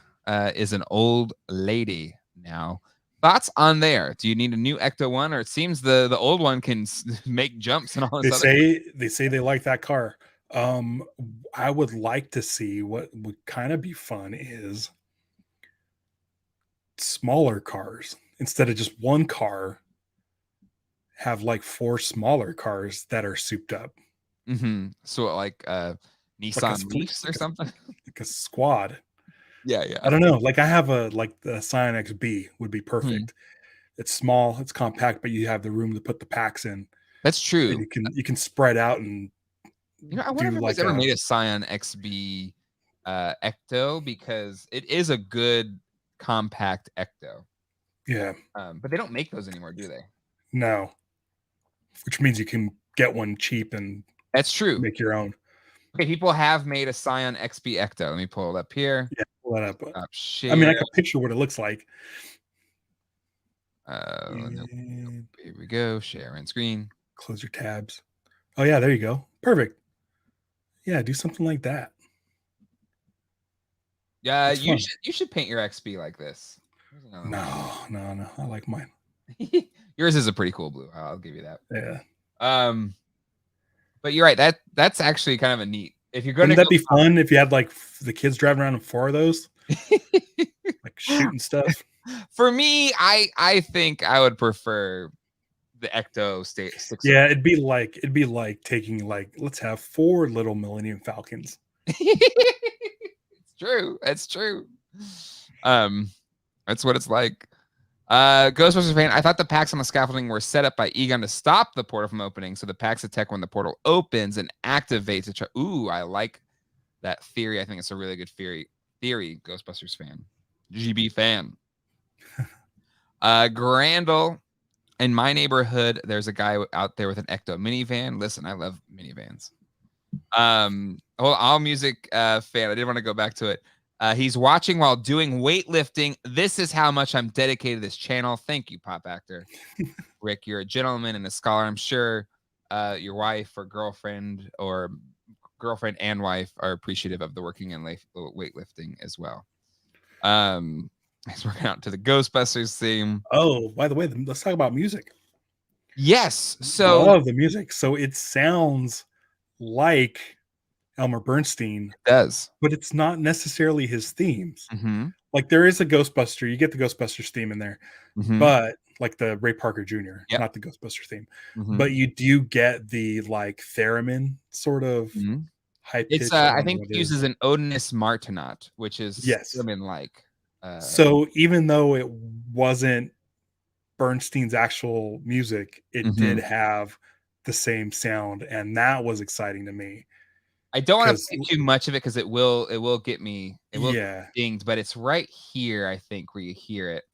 Speaker 1: is an old lady now. Thoughts on there? Do you need a new Ecto 1, or it seems the old one can make jumps and all this?
Speaker 2: They say they like that car. I would like to see what would kind of be fun is smaller cars instead of just one car. Have like 4 smaller cars that are souped up.
Speaker 1: Mm-hmm. So like Nissan Leafs or something,
Speaker 2: like a squad.
Speaker 1: Yeah.
Speaker 2: I don't know. Like I have the Scion XB would be perfect. Mm-hmm. It's small, it's compact, but you have the room to put the packs in.
Speaker 1: That's true.
Speaker 2: And you can spread out and
Speaker 1: I wonder if anybody's ever made a Scion XB Ecto, because it is a good compact Ecto.
Speaker 2: Yeah.
Speaker 1: But they don't make those anymore, do they?
Speaker 2: No. Which means you can get one cheap and
Speaker 1: that's true.
Speaker 2: Make your own.
Speaker 1: Okay, people have made a Scion XB Ecto. Let me pull it up here.
Speaker 2: Yeah, pull that up.
Speaker 1: I
Speaker 2: mean, I can picture what it looks like.
Speaker 1: Nope.
Speaker 2: And
Speaker 1: Here we go. Share and screen.
Speaker 2: close your tabs. Oh yeah, there you go. Perfect. Yeah, do something like that.
Speaker 1: Yeah,
Speaker 2: It's fun.
Speaker 1: you should paint your XP like this. Here's another one.
Speaker 2: No. I like mine.
Speaker 1: Yours is a pretty cool blue. I'll give you that.
Speaker 2: Yeah.
Speaker 1: But you're right. That's actually kind of a neat. If you're going to
Speaker 2: Wouldn't that
Speaker 1: go
Speaker 2: be fun if you had like the kids driving around in 4 of those, like shooting stuff?
Speaker 1: For me, I think I would prefer the Ecto six.
Speaker 2: Yeah, it'd be like taking like let's have 4 little Millennium Falcons.
Speaker 1: It's true. That's true. That's what it's like. Ghostbusters fan, I thought the packs on the scaffolding were set up by Egon to stop the portal from opening, so the packs attack when the portal opens and activates to try. Ooh, I like that theory. I think it's a really good theory. Ghostbusters fan, GB fan. Grandel, in my neighborhood, there's a guy out there with an Ecto minivan. Listen, I love minivans. All music fan. I didn't want to go back to it. He's watching while doing weightlifting. This is how much I'm dedicated to this channel. Thank you, Pop Actor. Rick, you're a gentleman and a scholar. I'm sure your wife or girlfriend and wife are appreciative of the working and weightlifting as well. He's working out to the Ghostbusters theme.
Speaker 2: Oh, by the way, let's talk about music.
Speaker 1: Yes. So
Speaker 2: love the music. So it sounds like Elmer Bernstein.
Speaker 1: It does.
Speaker 2: But it's not necessarily his themes.
Speaker 1: Mm-hmm.
Speaker 2: Like there is a Ghostbuster. You get the Ghostbusters theme in there.
Speaker 1: Mm-hmm.
Speaker 2: But like the Ray Parker Jr., not the Ghostbusters theme. Mm-hmm. But you do get the like theremin sort of high pitch.
Speaker 1: It's I think it uses an Odinus Martinaut, which is theremin like.
Speaker 2: So even though it wasn't Bernstein's actual music, it did have the same sound, and that was exciting to me.
Speaker 1: I don't want to play too much of it because it will get me. It will get dinged, but it's right here, I think, where you hear it.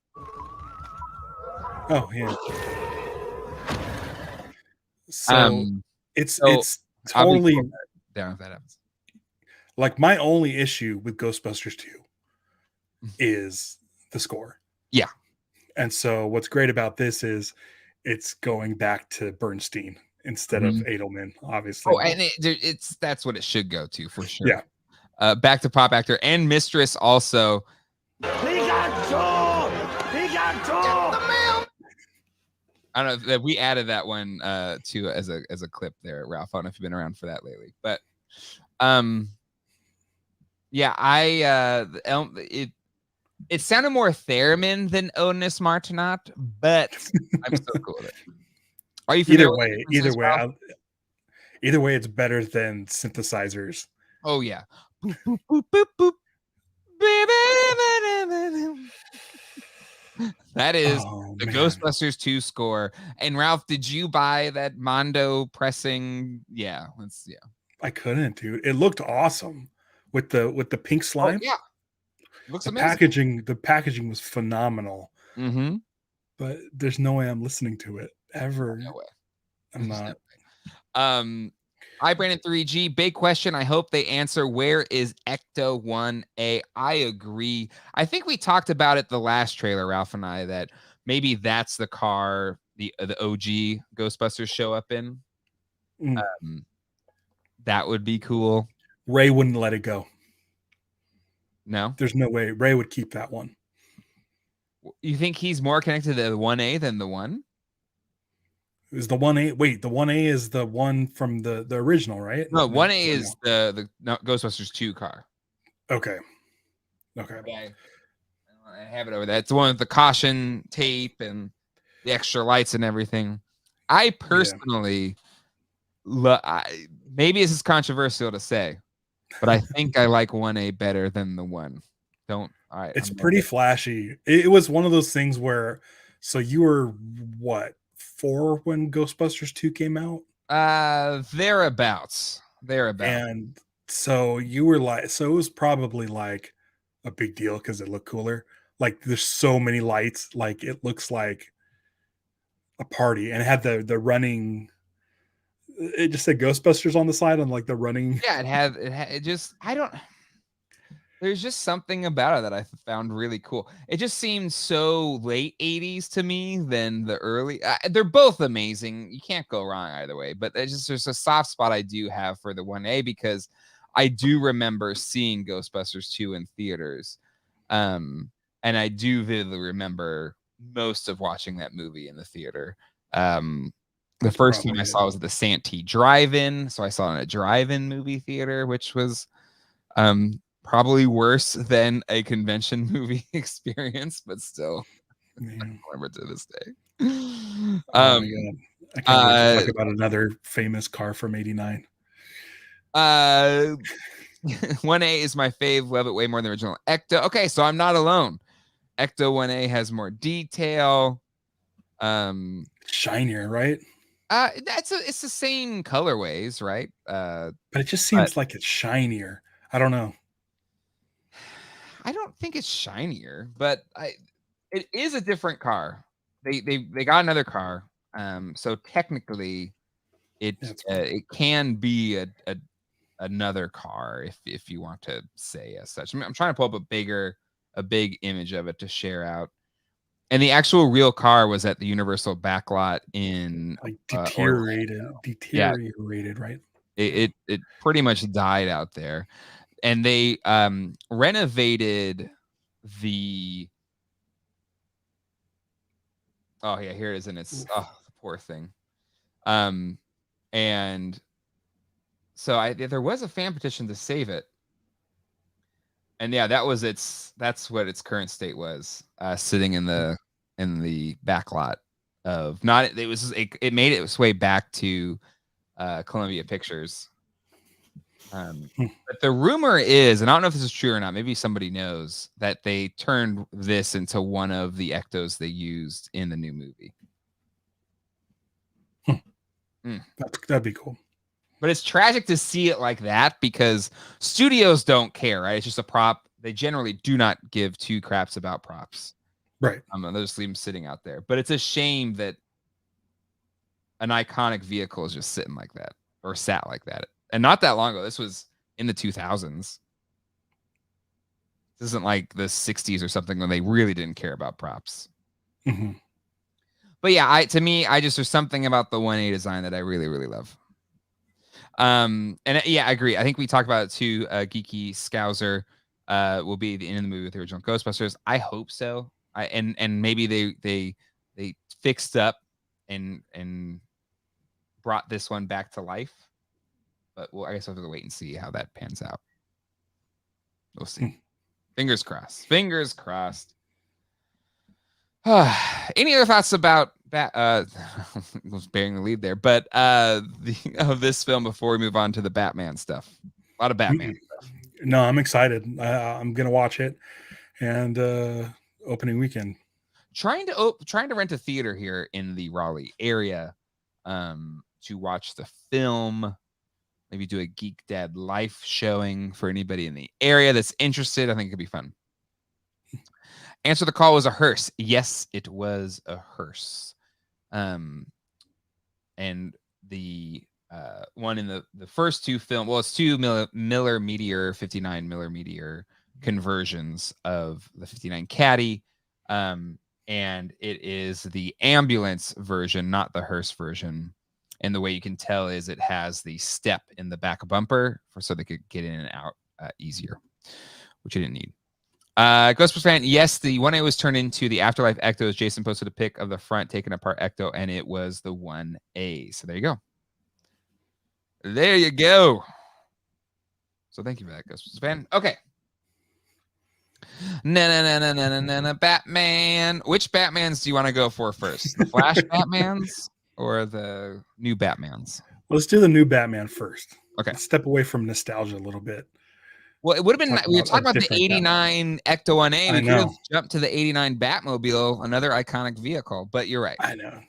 Speaker 2: Oh yeah. So it's totally
Speaker 1: down if that happens.
Speaker 2: Like my only issue with Ghostbusters 2 is the score.
Speaker 1: Yeah.
Speaker 2: And so what's great about this is it's going back to Bernstein instead of Edelman, obviously.
Speaker 1: Oh, and that's what it should go to for sure. Yeah. Back to Pop Actor and Mistress also. He got I don't know if we added that one to as a clip there, Ralph. I don't know if you've been around for that lately, but yeah, it sounded more theremin than Odinus Martinaut, but I'm still cool with it. Are you
Speaker 2: either way, it's better than synthesizers.
Speaker 1: Oh yeah. That is the Ghostbusters 2 score. And Ralph, did you buy that Mondo pressing? Yeah,
Speaker 2: I couldn't, dude. It looked awesome with the pink slime.
Speaker 1: Oh, yeah. Looks amazing.
Speaker 2: The packaging was phenomenal.
Speaker 1: Mm-hmm.
Speaker 2: But there's no way I'm listening to it ever.
Speaker 1: No way.
Speaker 2: I'm not.
Speaker 1: Hi, Brandon 3G. Big question. I hope they answer. Where is Ecto 1A? I agree. I think we talked about it the last trailer, Ralph and I, that maybe that's the car the OG Ghostbusters show up in. That would be cool.
Speaker 2: Ray wouldn't let it go.
Speaker 1: No?
Speaker 2: There's no way. Ray would keep that one.
Speaker 1: You think he's more connected to the 1A than the 1?
Speaker 2: Is the 1A? Wait, the 1A is the one from the original, right?
Speaker 1: No, 1A is the Ghostbusters 2 car.
Speaker 2: Okay.
Speaker 1: I have it over there. It's the one with the caution tape and the extra lights and everything. I personally, maybe this is controversial to say, but I think I like 1A better than the 1. All right.
Speaker 2: It's pretty flashy. It was one of those things where, so you were what? 4 when Ghostbusters 2 came out?
Speaker 1: Thereabouts.
Speaker 2: And so you were like, so it was probably like a big deal because it looked cooler. Like there's so many lights, like it looks like a party, and it had the running. It just said Ghostbusters on the side on like the running.
Speaker 1: Yeah, it just I don't. There's just something about it that I found really cool. It just seemed so late 80s to me than the early they're both amazing. You can't go wrong either way, but there's a soft spot I do have for the 1A because I do remember seeing Ghostbusters 2 in theaters. And I do vividly remember most of watching that movie in the theater. The
Speaker 2: That's
Speaker 1: first time I
Speaker 2: probably it.
Speaker 1: saw was at the Santee Drive-In, so I saw it in a drive-in movie theater, which was probably worse than a convention movie experience, but still, I
Speaker 2: Yeah.
Speaker 1: remember to this day.
Speaker 2: Oh my god. I can't wait to
Speaker 1: Uh,
Speaker 2: talk about another famous car from '89.
Speaker 1: uh, 1A is my fave. Love it way more than the original Ecto. Okay, so I'm not alone. Ecto 1A has more detail.
Speaker 2: Shinier, right?
Speaker 1: It's the same colorways, right?
Speaker 2: But it just
Speaker 1: But
Speaker 2: seems like it's shinier. I don't know.
Speaker 1: I don't think it's shinier, but it is a different car. They got another car. So technically
Speaker 2: That's
Speaker 1: it can be a another car if you want to say as such. I'm trying to pull up a big image of it to share out. And the actual real car was at the Universal backlot in
Speaker 2: like
Speaker 1: Orlando. Yeah,
Speaker 2: deteriorated, right?
Speaker 1: it pretty much died out there. And they renovated the oh yeah, here it is, and it's oh the poor thing. And so there was a fan petition to save it. And yeah, that's what its current state was, sitting in the back lot of not it made its way back to Columbia Pictures. But the rumor is, and I don't know if this is true or not, maybe somebody knows, that they turned this into one of the ectos they used in the new movie.
Speaker 2: That'd be cool.
Speaker 1: But it's tragic to see it like that because studios don't care, right? It's just a prop. They generally do not give two craps about props.
Speaker 2: Right.
Speaker 1: They'll just leave them sitting out there. But it's a shame that an iconic vehicle is just sitting like that or sat like that. And not that long ago. This was in the 2000s. This isn't like the 60s or something when they really didn't care about props.
Speaker 2: Mm-hmm.
Speaker 1: But yeah, to me, there's something about the 1A design that I really, really love. And yeah, I agree. I think we talked about it too. Geeky Scouser will be in the movie with the original Ghostbusters. I hope so. And maybe they fixed up and brought this one back to life. But I guess we'll have to wait and see how that pans out. We'll see. Fingers crossed. Fingers crossed. Any other thoughts about that? Was bearing the lead there, but of this film before we move on to the Batman stuff. A lot of Batman stuff.
Speaker 2: No, I'm excited. I'm gonna watch it, and opening weekend.
Speaker 1: Trying to rent a theater here in the Raleigh area, to watch the film. Maybe do a Geek Dad Life showing for anybody in the area that's interested. I think it could be fun. Answer the call was a hearse. Yes, it was a hearse. And the one in the first two film, well, it's two Miller Meteor 59 Miller Meteor conversions of the 59 Caddy. And it is the ambulance version, not the hearse version. And the way you can tell is it has the step in the back bumper so they could get in and out easier, which you didn't need. Ghostbusters fan, yes, the 1A was turned into the Afterlife Ectos. Jason posted a pic of the front taken apart Ecto, and it was the 1A. So there you go. There you go. So thank you for that, Ghostbusters fan. Okay. Batman. Which Batmans do you want to go for first? The Flash Batmans or the new Batmans?
Speaker 2: Let's do the new Batman first.
Speaker 1: Okay.
Speaker 2: Let's step away from nostalgia a little bit.
Speaker 1: Well, it would have been. We were talking about the '89 Ecto 1A. We could have jumped to the '89 Batmobile, another iconic vehicle. But you're right.
Speaker 2: I know.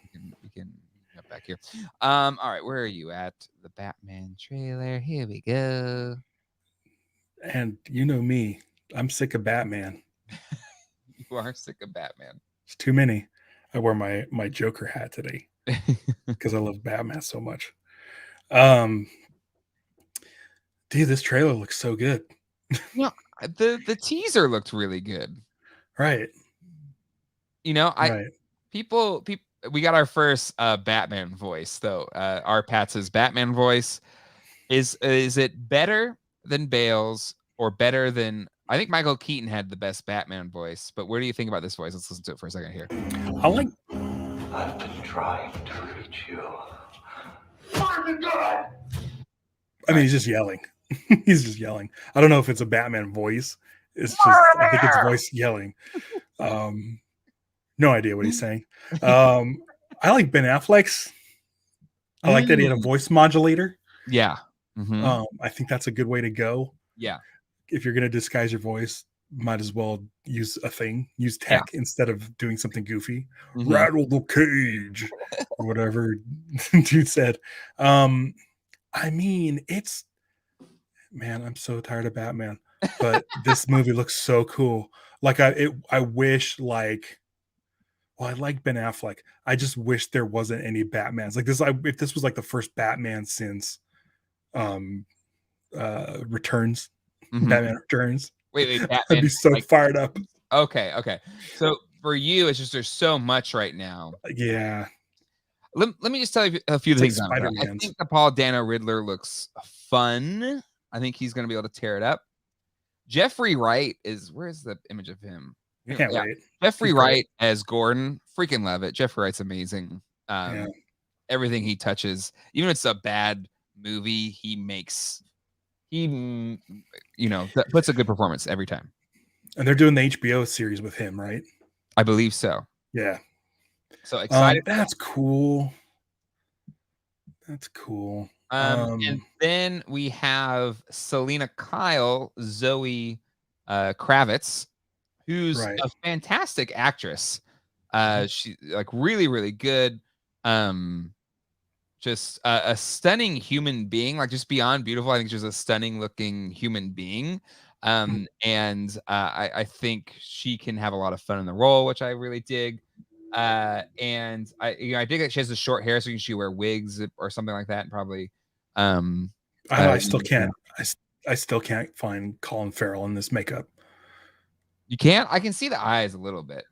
Speaker 1: We can jump back here. All right, where are you at? The Batman trailer. Here we go.
Speaker 2: And you know me, I'm sick of Batman.
Speaker 1: You are sick of Batman.
Speaker 2: It's too many. I wear my Joker hat today because I love Batman so much. Dude, this trailer looks so good.
Speaker 1: Yeah, The teaser looked really good.
Speaker 2: Right.
Speaker 1: You know,
Speaker 2: Right.
Speaker 1: people we got our first Batman voice though. Our Pat's Batman voice. Is it better than Bale's or better than I think Michael Keaton had the best Batman voice, but what do you think about this voice? Let's listen to it for a second here.
Speaker 2: I like
Speaker 3: I've been trying to reach you.
Speaker 2: I mean, he's just yelling. He's just yelling. I don't know if it's a Batman voice. It's just I think it's voice yelling. No idea what he's saying. I like Ben Affleck's. I like that he had a voice modulator.
Speaker 1: Yeah. Mhm.
Speaker 2: I think that's a good way to go.
Speaker 1: Yeah.
Speaker 2: If you're gonna disguise your voice, might as well use a thing, use
Speaker 1: Yeah.
Speaker 2: tech instead of doing something goofy.
Speaker 1: Mhm.
Speaker 2: Rattle the cage, or whatever dude said. I mean, it's man, I'm so tired of Batman, but this movie looks so cool. Like I wish like. Well, I like Ben Affleck. I just wish there wasn't any Batmans like this. If this was like the first Batman since um Returns,
Speaker 1: Mhm.
Speaker 2: Batman Returns,
Speaker 1: Wait,
Speaker 2: I'd
Speaker 1: Batman
Speaker 2: be so
Speaker 1: like
Speaker 2: fired up.
Speaker 1: okay. So for you, it's just there's so much right now.
Speaker 2: Yeah,
Speaker 1: Let me just tell you a few
Speaker 2: it's like
Speaker 1: things on it. I
Speaker 2: Spider-Man's.
Speaker 1: think the Paul Dano Riddler looks fun. I think he's gonna be able to tear it up. Jeffrey Wright is where's the image of him?
Speaker 2: I can't wait.
Speaker 1: Jeffrey
Speaker 2: He's great.
Speaker 1: Wright as Gordon. Freaking love it. Jeffrey Wright's amazing.
Speaker 2: Yeah.
Speaker 1: Everything he touches, even if it's a bad movie, he puts a good performance every time.
Speaker 2: And they're doing the HBO series with him, right?
Speaker 1: I believe so.
Speaker 2: Yeah.
Speaker 1: So excited.
Speaker 2: That's cool. That's cool.
Speaker 1: And then we have Selena Kyle, Zoe Kravitz, who's
Speaker 2: Right.
Speaker 1: a fantastic actress. She like really, really good. Just a stunning human being, like just beyond beautiful. I think she's a stunning looking human being. And I think she can have a lot of fun in the role, which I really dig. And I dig that she has the short hair, so she wear wigs or something like that, and probably.
Speaker 2: I still can't. I still can't find Colin Farrell in this makeup.
Speaker 1: You can't. I can see the eyes a little bit.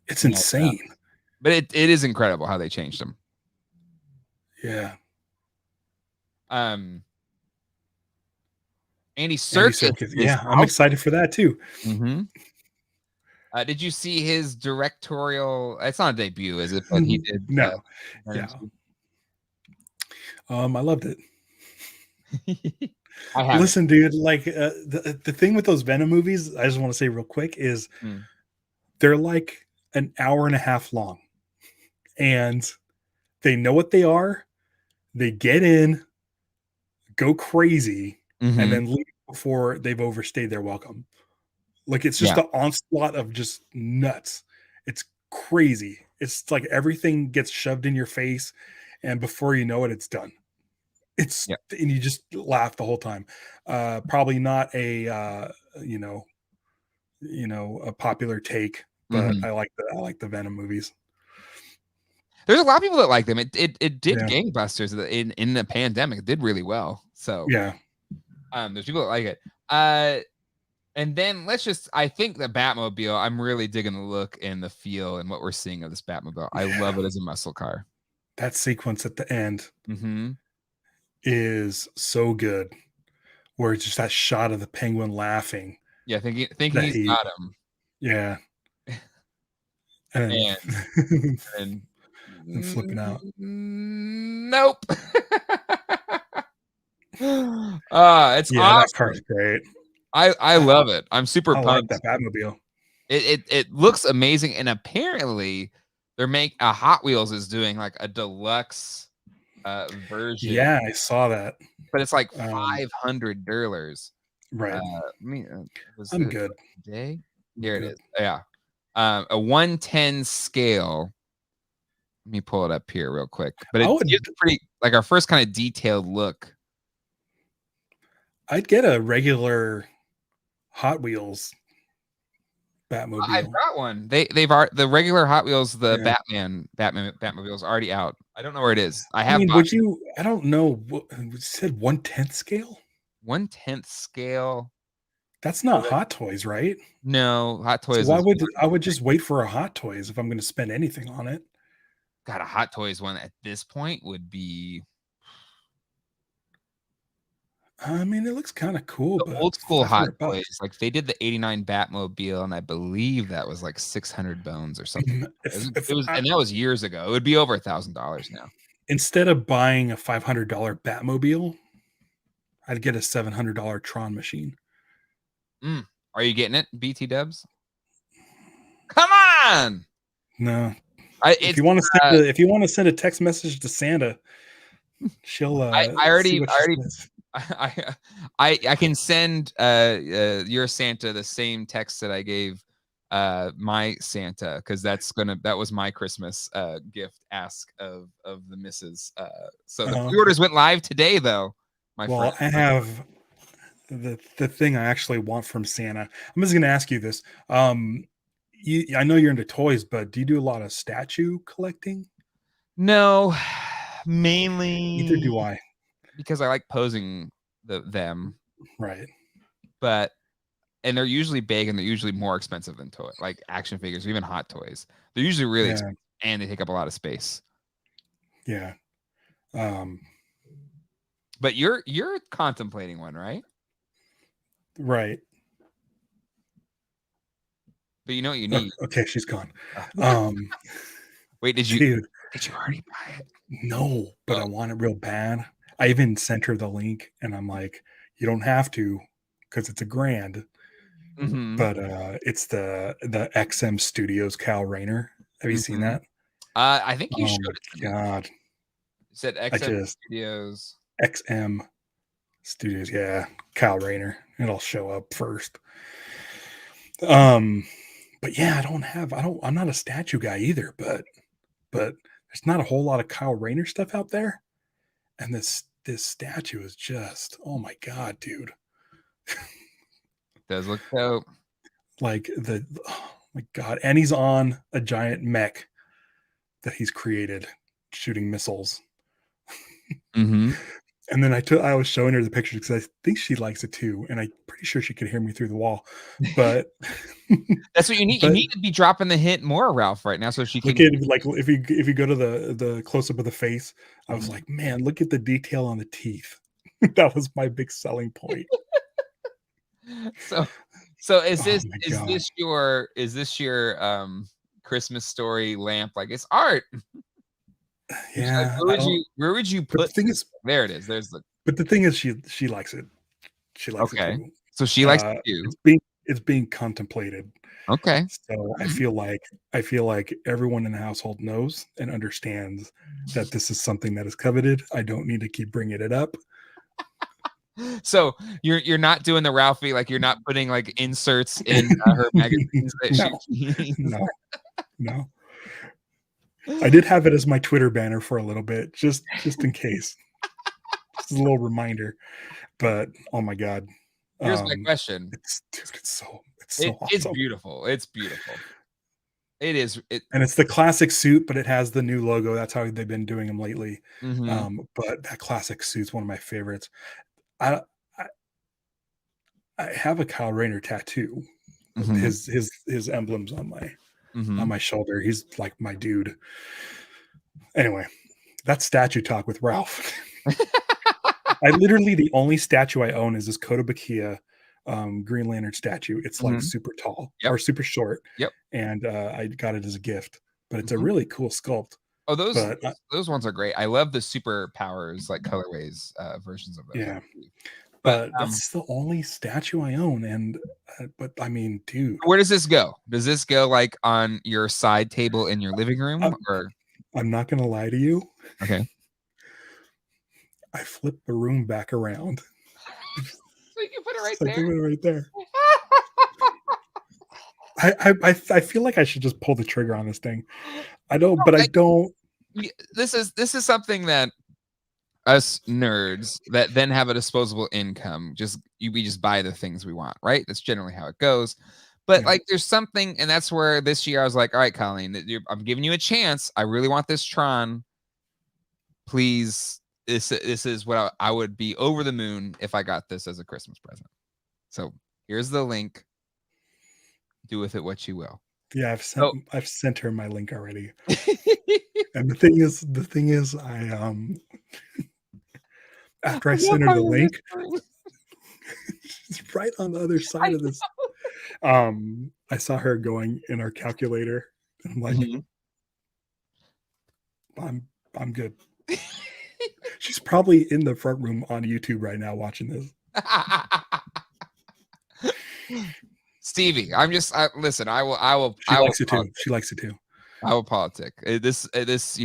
Speaker 2: It's insane.
Speaker 1: But it is incredible how they changed him.
Speaker 2: Yeah.
Speaker 1: Andy Serkis.
Speaker 2: Yeah, I'm excited for that too.
Speaker 1: Mm-hmm. Did you see his directorial? It's not a debut, is it? But he did.
Speaker 2: No. Yeah. I loved it. Listen, dude, like the thing with those Venom movies, I just want to say real quick is they're like an hour and a half long, and they know what they are. They get in, go crazy, and then leave before they've overstayed their welcome. Like it's just the onslaught of just nuts. It's crazy. It's like everything gets shoved in your face, and before you know it, it's done. And you just laugh the whole time. Probably not a a popular take, but I like the Venom movies.
Speaker 1: There's a lot of people that like them. It did gangbusters in the pandemic. It did really well. So
Speaker 2: yeah,
Speaker 1: there's people that like it. And then I think the Batmobile, I'm really digging the look and the feel and what we're seeing of this Batmobile. I love it as a muscle car.
Speaker 2: That sequence at the end is so good, where it's just that shot of the Penguin laughing.
Speaker 1: Yeah, thinking he's got him.
Speaker 2: Yeah. And flipping out.
Speaker 1: Nope. It's awesome.
Speaker 2: That car's great.
Speaker 1: I love it. I'm super pumped.
Speaker 2: Like that Batmobile.
Speaker 1: It looks amazing, and apparently a Hot Wheels is doing like a deluxe version.
Speaker 2: Yeah, I saw that.
Speaker 1: But it's like $500.
Speaker 2: Right.
Speaker 1: I'm
Speaker 2: good.
Speaker 1: Today? Here it is. Yeah. A 110 scale. Let me pull it up here real quick. But it's pretty like our first kind of detailed look.
Speaker 2: I'd get a regular Hot Wheels Batmobile.
Speaker 1: I've got one. The regular Hot Wheels, the Batmobile is already out. I don't know where it is. I
Speaker 2: don't know. You said 1/10 scale?
Speaker 1: 1/10 scale.
Speaker 2: That's not Hot Toys, right?
Speaker 1: No, Hot
Speaker 2: So
Speaker 1: Toys
Speaker 2: why
Speaker 1: is
Speaker 2: would I would just wait for a Hot Toys if I'm going to spend anything on it?
Speaker 1: God, a Hot Toys one at this point would be
Speaker 2: I mean, it looks kind of cool,
Speaker 1: the
Speaker 2: but
Speaker 1: old school Hot
Speaker 2: $500.
Speaker 1: Toys. Like they did the 89 Batmobile, and I believe that was like 600 bones or something.
Speaker 2: If
Speaker 1: It was,
Speaker 2: I,
Speaker 1: and that was years ago. It would be over $1,000 now.
Speaker 2: instead of buying a $500 Batmobile, I'd get a $700 Tron machine.
Speaker 1: Are you getting it, BT Dubs? Come on!
Speaker 2: No,
Speaker 1: If
Speaker 2: you want to send a text message to Santa, she'll
Speaker 1: I
Speaker 2: see what she says.
Speaker 1: I can send your Santa the same text that I gave my Santa, because that was my Christmas gift ask of the missus. So the pre-orders went live today, though.
Speaker 2: Well, I have the thing I actually want from Santa. I'm just going to ask you this. I know you're into toys, but do you do a lot of statue collecting?
Speaker 1: No, mainly
Speaker 2: Neither do I.
Speaker 1: because I like posing them.
Speaker 2: Right.
Speaker 1: And they're usually big, and they're usually more expensive than like action figures or even Hot Toys. They're usually really expensive, and they take up a lot of space.
Speaker 2: Yeah.
Speaker 1: But you're contemplating one, right?
Speaker 2: Right.
Speaker 1: But you know what you need.
Speaker 2: Okay, she's gone.
Speaker 1: Wait, did you already buy it?
Speaker 2: No, but I want it real bad. I even sent her the link, and I'm like, you don't have to, because it's $1,000.
Speaker 1: Mm-hmm.
Speaker 2: But it's the XM Studios Cal Rayner. Have you seen that?
Speaker 1: I think you showed it to me.
Speaker 2: God.
Speaker 1: You said XM Studios.
Speaker 2: XM Studios, yeah. Cal Rayner. It'll show up first. But yeah, I'm not a statue guy either, but there's not a whole lot of Kyle Rayner stuff out there. And this statue is just, oh my God, dude.
Speaker 1: Does look dope.
Speaker 2: Like oh my God. And he's on a giant mech that he's created shooting missiles.
Speaker 1: Mm-hmm.
Speaker 2: And then I was showing her the pictures because I think she likes it too, and I'm pretty sure she could hear me through the wall. But
Speaker 1: that's what you need. You need to be dropping the hint more, Ralph, right now, so she can.
Speaker 2: Look at, like, if you go to the close up of the face, I was like, man, look at the detail on the teeth. That was my big selling point.
Speaker 1: So is this your Christmas story lamp? Like, it's art.
Speaker 2: Yeah.
Speaker 1: Like, where would you put?
Speaker 2: The thing is,
Speaker 1: there it is. There's the.
Speaker 2: But the thing is, she likes it. She likes it too.
Speaker 1: So she likes it too.
Speaker 2: It's being contemplated.
Speaker 1: Okay.
Speaker 2: So I feel like everyone in the household knows and understands that this is something that is coveted. I don't need to keep bringing it up.
Speaker 1: So you're not doing the Ralphie, like you're not putting like inserts in her magazines that
Speaker 2: No. I did have it as my Twitter banner for a little bit, just in case. Just a little reminder. But oh my God.
Speaker 1: Here's my question.
Speaker 2: It's so
Speaker 1: awesome. It's beautiful. It is.
Speaker 2: And it's the classic suit, but it has the new logo. That's how they've been doing them lately.
Speaker 1: Mm-hmm.
Speaker 2: But that classic suit's one of my favorites. I have a Kyle Rayner tattoo. Mm-hmm. His emblems on my shoulder. He's like my dude. Anyway, that's statue talk with Ralph. I literally, the only statue I own is this Kotobukiya Green Lantern statue. It's like super tall or super short.
Speaker 1: Yep.
Speaker 2: And I got it as a gift, but it's a really cool sculpt.
Speaker 1: Oh, those ones are great. I love the superpowers, like colorways versions of those.
Speaker 2: Yeah. But that's the only statue I own. And but I mean, dude,
Speaker 1: where does this go? Does this go like on your side table in your living room, or?
Speaker 2: I'm not gonna lie to you.
Speaker 1: Okay.
Speaker 2: I flipped the room back around.
Speaker 1: So you can put it right there.
Speaker 2: I put it right there. I feel like I should just pull the trigger on this thing. I don't.
Speaker 1: This is something that us nerds that then have a disposable income, we just buy the things we want, right? That's generally how it goes. But like, there's something, and that's where this year I was like, all right, Colleen, I'm giving you a chance. I really want this Tron. Please, this is what I would be over the moon if I got this as a Christmas present. So Here's the link. Do with it what you will.
Speaker 2: Yeah,
Speaker 1: Oh.
Speaker 2: I've sent her my link already. And the thing is, I after I sent her the link, she's right on the other side of this. I saw her going in our calculator. And I'm like, I'm good. She's probably in the front room on YouTube right now watching this.
Speaker 1: Stevie, listen. I will.
Speaker 2: She likes it too. She likes it too.
Speaker 1: I will politic. This, there's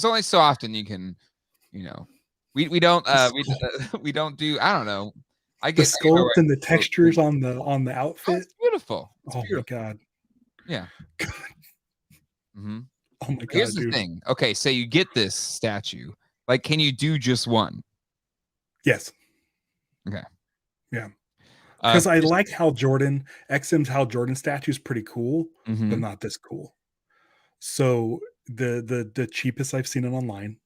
Speaker 1: only so often you can, we don't we don't do. I don't know. I get
Speaker 2: the sculpt and the textures on the outfit.
Speaker 1: Oh, it's beautiful. It's
Speaker 2: beautiful. My god.
Speaker 1: Yeah.
Speaker 2: Oh my god.
Speaker 1: Here's the thing. Okay, so you get this statue. Like, can you do just one?
Speaker 2: Yes.
Speaker 1: Okay.
Speaker 2: Yeah. Because I like Hal Jordan. XM's Hal Jordan statue is pretty cool, but not this cool. So the cheapest I've seen it online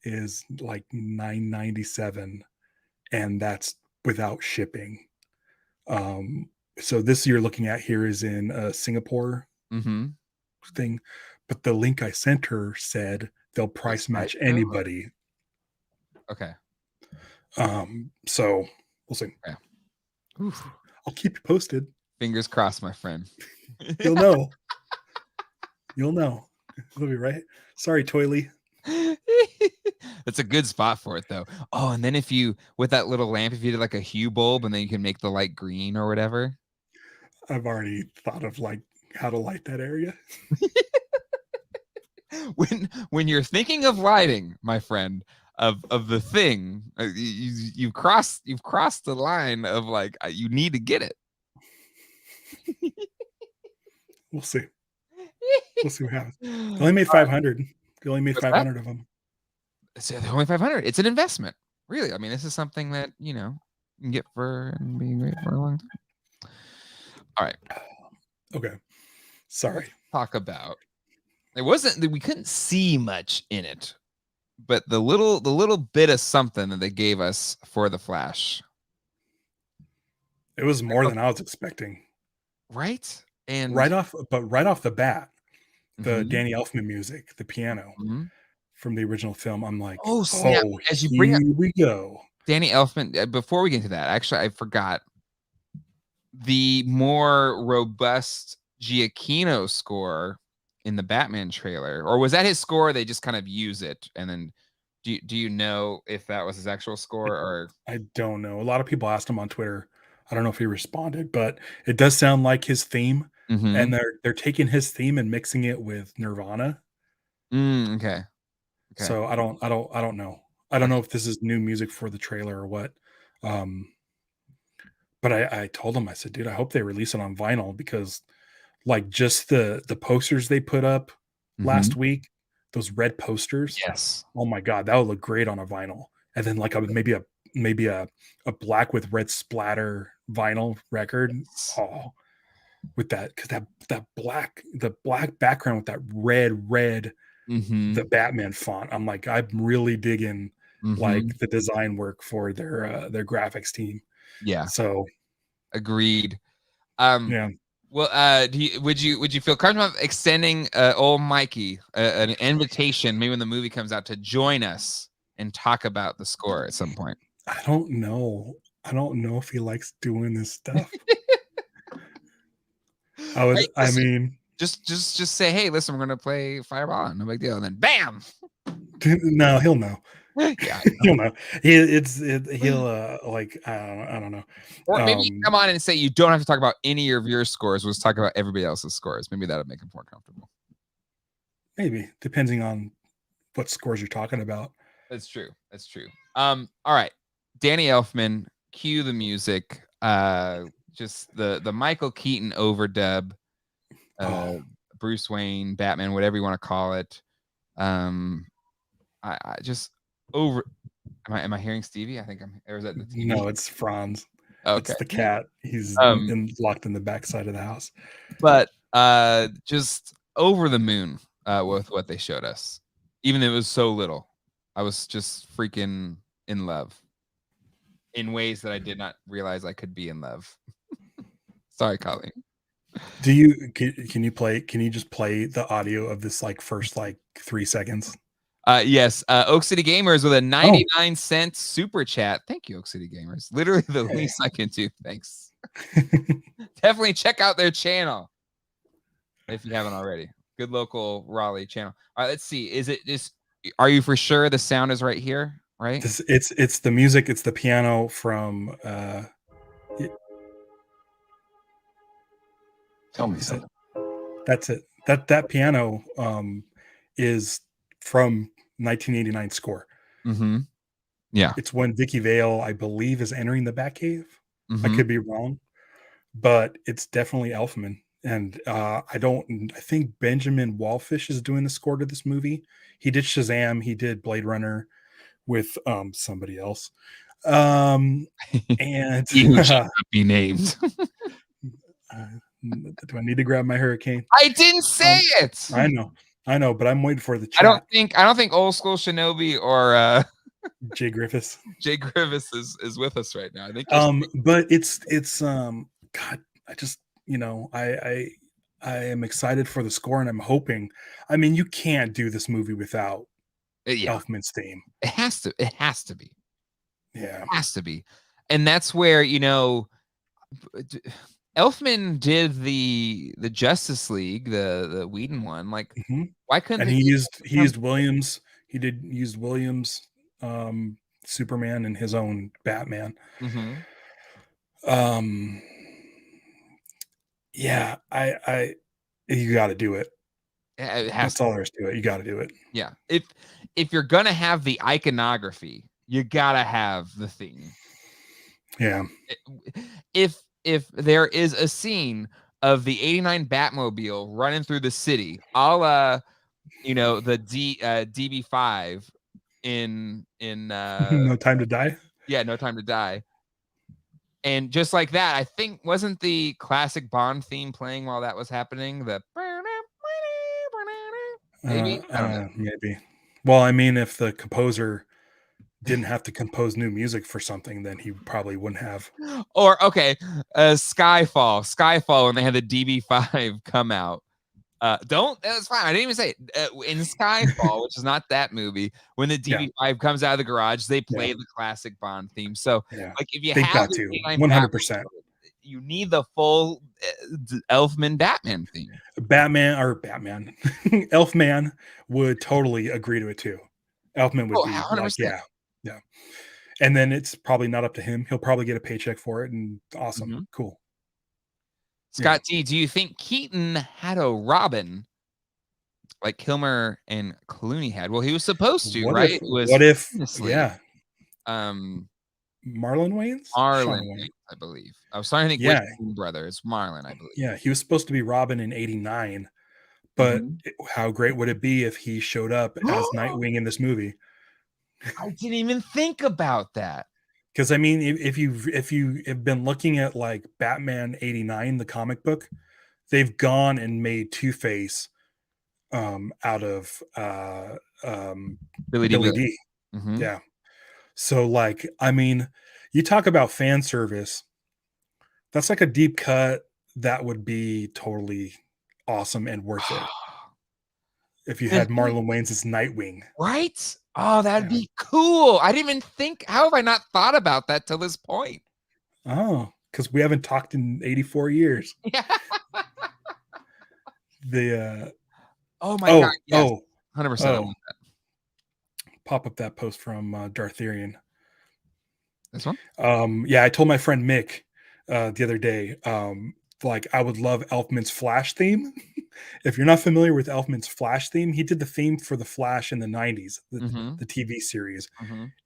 Speaker 2: is like $9.97, and that's without shipping. So this you're looking at here is in Singapore thing, but the link I sent her said they'll price match anybody.
Speaker 1: Okay.
Speaker 2: So we'll see.
Speaker 1: Yeah.
Speaker 2: I'll keep you posted.
Speaker 1: Fingers crossed, my friend.
Speaker 2: You'll know. You'll know. It'll be right. Sorry, Toily.
Speaker 1: That's a good spot for it, though. Oh, and then if you, with that little lamp, if you did like a hue bulb, and then you can make the light green or whatever.
Speaker 2: I've already thought of like how to light that area.
Speaker 1: When you're thinking of lighting, my friend, of the thing, you've crossed the line of like you need to get it.
Speaker 2: We'll see. We'll see what happens. They only made 500. They only made 500 of them.
Speaker 1: So they're only 500. It's an investment, really. I mean, this is something that you can get for and be great for a long time. All right.
Speaker 2: Okay. Sorry.
Speaker 1: Talk about. It wasn't. We couldn't see much in it, but the little bit of something that they gave us for the Flash.
Speaker 2: It was more than I was expecting.
Speaker 1: Right. And
Speaker 2: right off the bat, the Danny Elfman music, the piano from the original film, I'm like,
Speaker 1: oh, snap. As you bring
Speaker 2: here we go.
Speaker 1: Danny Elfman. Before we get into that, actually, I forgot the more robust Giacchino score in the Batman trailer, or was that his score? They just kind of use it, and then do you know if that was his actual score or? I
Speaker 2: don't know. A lot of people asked him on Twitter. I don't know if he responded, but it does sound like his theme. And they're taking his theme and mixing it with Nirvana.
Speaker 1: Okay.
Speaker 2: So I don't know. I don't know if this is new music for the trailer or what. But I told him, I said, dude, I hope they release it on vinyl, because like just the posters they put up last week, those red posters.
Speaker 1: Yes.
Speaker 2: Oh my God, that would look great on a vinyl. And then like maybe a black with red splatter vinyl record. Oh, with that, because the black background with that red the Batman font. I'm like, I'm really digging like the design work for their graphics team.
Speaker 1: Yeah.
Speaker 2: So
Speaker 1: agreed.
Speaker 2: Yeah.
Speaker 1: Well, would you feel comfortable extending old Mikey an invitation, maybe when the movie comes out, to join us and talk about the score at some point?
Speaker 2: I don't know if he likes doing this stuff. I mean,
Speaker 1: just say, hey, listen, we're gonna play Fireball, no big deal, and then bam.
Speaker 2: No, he'll know.
Speaker 1: Yeah,
Speaker 2: he'll know. He'll like I don't know.
Speaker 1: Or maybe come on and say you don't have to talk about any of your scores. Let's talk about everybody else's scores. Maybe that'll make him more comfortable.
Speaker 2: Maybe, depending on what scores you're talking about.
Speaker 1: That's true. All right, Danny Elfman, cue the music. Just the Michael Keaton overdub, Bruce Wayne, Batman, whatever you want to call it. I just over. Am I hearing Stevie? I think I'm. Or is that the TV?
Speaker 2: No, it's Franz.
Speaker 1: Okay.
Speaker 2: It's the cat. He's locked in the backside of the house.
Speaker 1: But just over the moon with what they showed us, even though it was so little. I was just freaking in love in ways that I did not realize I could be in love. Sorry, Colleen.
Speaker 2: Do you can you just play the audio of this like first like 3 seconds?
Speaker 1: Yes, Oak City Gamers with a 99-cent super chat. Thank you, Oak City Gamers. Literally the least I can do. Thanks. Definitely check out their channel if you haven't already. Good local Raleigh channel. All right, let's see. Is it just? Are you for sure the sound is right here? Right?
Speaker 2: It's the music. It's the piano from.
Speaker 3: Tell me something.
Speaker 2: That's it. That piano is from 1989 score.
Speaker 1: Mm-hmm. Yeah.
Speaker 2: It's when Vicky Vale, I believe, is entering the Batcave.
Speaker 1: Mm-hmm.
Speaker 2: I could be wrong, but it's definitely Elfman. And I think Benjamin Wallfish is doing the score to this movie. He did Shazam. He did Blade Runner with somebody else. And
Speaker 1: You should not be named.
Speaker 2: do I need to grab my hurricane?
Speaker 1: I didn't say it.
Speaker 2: I know, but I'm waiting for the chat.
Speaker 1: I don't think old school Shinobi or
Speaker 2: Jay Griffiths.
Speaker 1: Jay Griffiths is with us right now. I think.
Speaker 2: But it's God. I just I am excited for the score, and I'm hoping. I mean, you can't do this movie without Elfman's theme.
Speaker 1: It has to. It has to be.
Speaker 2: Yeah,
Speaker 1: it has to be, and that's where Elfman did the Justice League, the Whedon one. Like, why couldn't?
Speaker 2: And he used Williams. He did use Williams. Superman and his own Batman.
Speaker 1: Mm-hmm.
Speaker 2: Yeah, I you got to do it.
Speaker 1: That's
Speaker 2: all there is to it. You got to do it.
Speaker 1: Yeah, if you're gonna have the iconography, you gotta have the theme.
Speaker 2: Yeah.
Speaker 1: If there is a scene of the '89 Batmobile running through the city, a la, the DB5 in
Speaker 2: No Time to Die.
Speaker 1: Yeah, No Time to Die. And just like that, I think wasn't the classic Bond theme playing while that was happening? Maybe I don't know.
Speaker 2: Maybe. Well, I mean, if the composer didn't have to compose new music for something, then he probably wouldn't have.
Speaker 1: Or Skyfall when they had the DB5 come out. That's fine. I didn't even say it. In Skyfall, which is not that movie, when the DB5 comes out of the garage, they play the classic Bond theme. So, like, if you have to
Speaker 2: 100%,
Speaker 1: you need the full Elfman Batman theme.
Speaker 2: Batman, Elfman would totally agree to it too. Elfman would be 100%. Like, yeah. And then it's probably not up to him. He'll probably get a paycheck for it, and awesome, cool.
Speaker 1: Scott T, do you think Keaton had a Robin like Kilmer and Clooney had? Well, he was supposed to, right?
Speaker 2: What if Marlon Wayans?
Speaker 1: Marlon, I believe. I was starting to think which brother. It's Marlon, I believe.
Speaker 2: Yeah, he was supposed to be Robin in '89, but how great would it be if he showed up as Nightwing in this movie?
Speaker 1: I didn't even think about that.
Speaker 2: Because I mean, if you have been looking at like Batman '89, the comic book, they've gone and made Two-Face out of Billy D. Yeah. So like, I mean, you talk about fan service. That's like a deep cut that would be totally awesome and worth it. If you had Marlon Wayans as Nightwing.
Speaker 1: Right? Oh, that'd be cool. I didn't even think. How have I not thought about that till this point?
Speaker 2: Oh, because we haven't talked in 84 years.
Speaker 1: Yeah.
Speaker 2: Oh
Speaker 1: my God. Yes.
Speaker 2: 100%. Pop up that post from Dartharian.
Speaker 1: This one?
Speaker 2: Yeah, I told my friend Mick the other day, like I would love Elfman's Flash theme. If you're not familiar with Elfman's Flash theme, he did the theme for the Flash in the 90s, the TV series.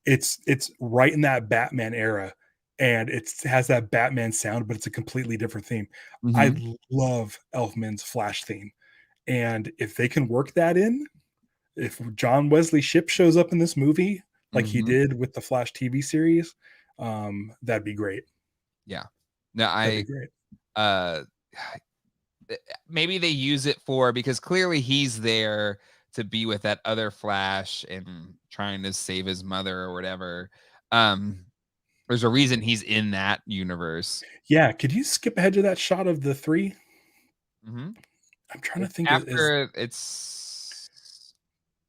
Speaker 2: It's right in that Batman era, and it has that Batman sound, but it's a completely different theme. I love Elfman's Flash theme, and if they can work that in, if John Wesley Shipp shows up in this movie like he did with the Flash TV series, that'd be great.
Speaker 1: Yeah. No, maybe they use it because clearly he's there to be with that other Flash and trying to save his mother or whatever. There's a reason he's in that universe.
Speaker 2: Yeah, could you skip ahead to that shot of the 3?
Speaker 1: Mm-hmm.
Speaker 2: I'm trying to
Speaker 1: It's
Speaker 2: think
Speaker 1: after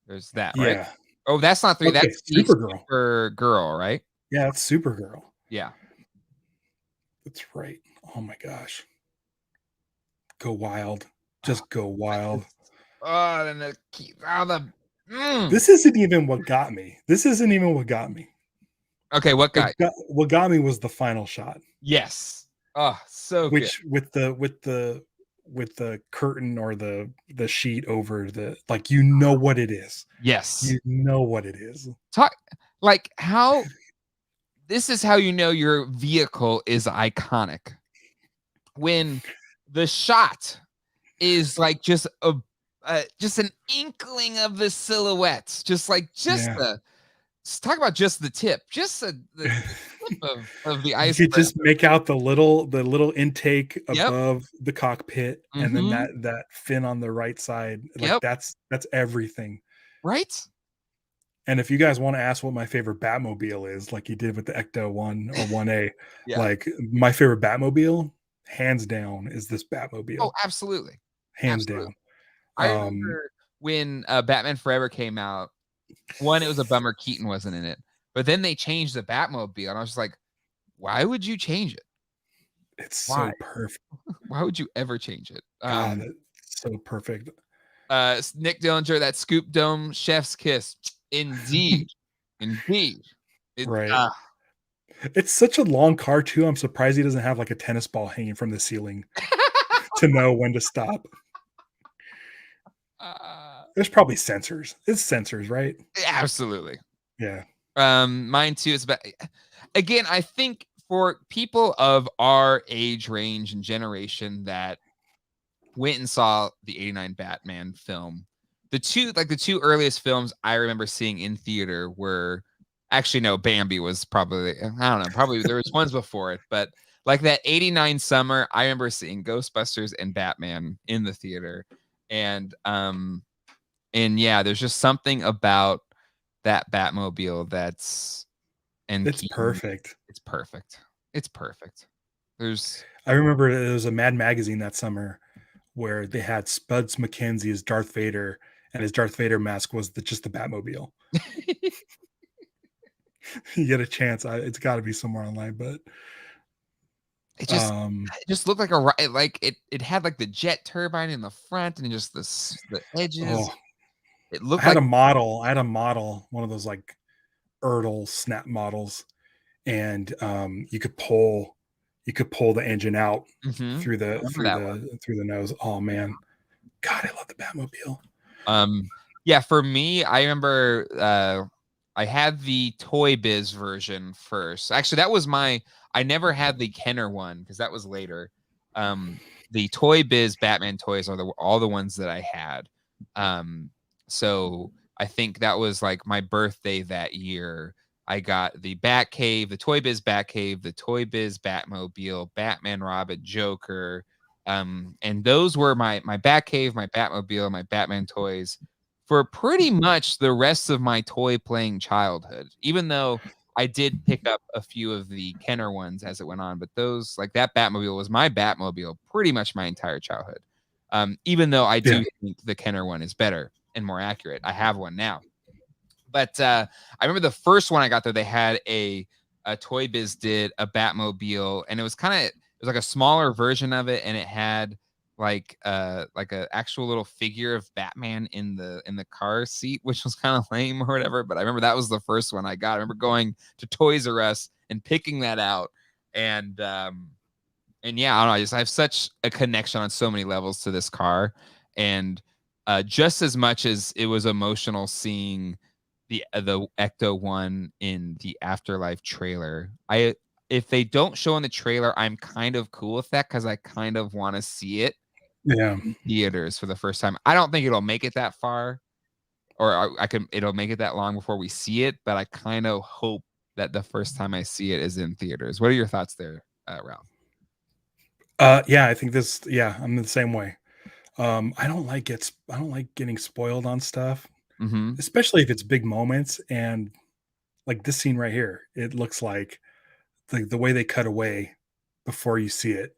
Speaker 1: there's that, right?
Speaker 2: yeah.
Speaker 1: Oh, that's not 3.
Speaker 2: Okay,
Speaker 1: That's the
Speaker 2: Supergirl.
Speaker 1: Supergirl, right?
Speaker 2: Yeah, that's Supergirl.
Speaker 1: Yeah.
Speaker 2: That's right. Oh my gosh. Go wild. Just go wild.
Speaker 1: Oh, then the
Speaker 2: This isn't even what got me.
Speaker 1: Okay, what guy?
Speaker 2: What got me was the final shot,
Speaker 1: Yes. Oh, so good.
Speaker 2: which with the curtain or the sheet over the, like, you know what it is.
Speaker 1: Yes.
Speaker 2: You know what it is.
Speaker 1: Talk like how this is how you know your vehicle is iconic. When the shot is like just just an inkling of the silhouettes, just
Speaker 2: Yeah.
Speaker 1: the talk about just the tip, just the tip of the
Speaker 2: You
Speaker 1: iceberg.
Speaker 2: could just make out the little intake
Speaker 1: Yep.
Speaker 2: above the cockpit, and then
Speaker 1: Mhm.
Speaker 2: that fin on the right side. Like,
Speaker 1: Yep.
Speaker 2: that's everything.
Speaker 1: Right?
Speaker 2: And if you guys want to ask what my favorite Batmobile is, like you did with the Ecto 1 or 1A,
Speaker 1: Yeah.
Speaker 2: like, my favorite Batmobile, hands down, is this
Speaker 1: Oh,
Speaker 2: Batmobile.
Speaker 1: absolutely.
Speaker 2: Hands
Speaker 1: Absolutely.
Speaker 2: down.
Speaker 1: I remember when Batman Forever came out. One, it was a bummer Keaton wasn't in it, but then they changed the Batmobile, and I was just like, "Why would you change it?
Speaker 2: It's
Speaker 1: Why?
Speaker 2: so perfect.
Speaker 1: Why would you ever change it?"
Speaker 2: God, it's so perfect.
Speaker 1: Nick Dillinger, that Scoop Dome chef's kiss. Indeed. Indeed.
Speaker 2: Right. It's such a long car too. I'm surprised he doesn't have like a tennis ball hanging from the ceiling to know when to stop. There's probably sensors. It's sensors, right?
Speaker 1: Absolutely.
Speaker 2: Yeah.
Speaker 1: Mine too is about, again, I think for people of our age range and generation that went and saw the 89 Batman film, the two earliest films I remember seeing in theater were, actually no, Bambi was probably, I don't know, probably there was ones before it, but like that 89 summer, I remember seeing Ghostbusters and Batman in the theater. And yeah, there's just something about that Batmobile that's, and
Speaker 2: It's
Speaker 1: Keaton,
Speaker 2: perfect.
Speaker 1: it's perfect. It's perfect. There's
Speaker 2: I remember there was a Mad magazine that summer where they had Spuds McKenzie as Darth Vader, and his Darth Vader mask was just the Batmobile. You get a chance, it's got to be somewhere online, but
Speaker 1: it just looked like it had like the jet turbine in the front and just the edges.
Speaker 2: oh,
Speaker 1: It
Speaker 2: I
Speaker 1: looked
Speaker 2: had
Speaker 1: like
Speaker 2: a model. One of those like Erdl snap models, and you could pull the engine out
Speaker 1: mhm.
Speaker 2: through
Speaker 1: I
Speaker 2: the
Speaker 1: remember
Speaker 2: through
Speaker 1: that one.
Speaker 2: the through the nose. Oh man, God, I love the Batmobile.
Speaker 1: Yeah, for me, I remember I had the Toy Biz version first. Actually, that was I never had the Kenner one because that was later. The Toy Biz Batman toys are all the ones that I had. So I think that was like my birthday that year. I got the Batcave, the Toy Biz Batcave, the Toy Biz Batmobile, Batman Robin, Joker. And those were my Batcave, my Batmobile, my Batman toys for pretty much the rest of my toy playing childhood, even though I did pick up a few of the Kenner ones as it went on. But those, like that Batmobile was my Batmobile pretty much my entire childhood. Even though I
Speaker 2: Yeah,
Speaker 1: do think the Kenner one is better and more accurate. I have one now. But I remember the first one I got there, they had a Toy Biz did a Batmobile, and it was like a smaller version of it, and it had like a actual little figure of Batman in the car seat, which was kind of lame or whatever. But I remember that was the first one I got. I remember going to Toys R Us and picking that out, and yeah, I don't know. I have such a connection on so many levels to this car, and just as much as it was emotional seeing the Ecto one in the Afterlife trailer. If they don't show in the trailer, I'm kind of cool with that because I kind of want to see it
Speaker 2: yeah,
Speaker 1: in theaters for the first time. I don't think it'll make it that far, or it'll make it that long before we see it. But I kind of hope that the first time I see it is in theaters. What are your thoughts there, Ralph?
Speaker 2: yeah. I think this. Yeah, I'm the same way. I don't like getting spoiled on stuff, especially if it's big moments. And like this scene right here, it looks like the way they cut away before you see it.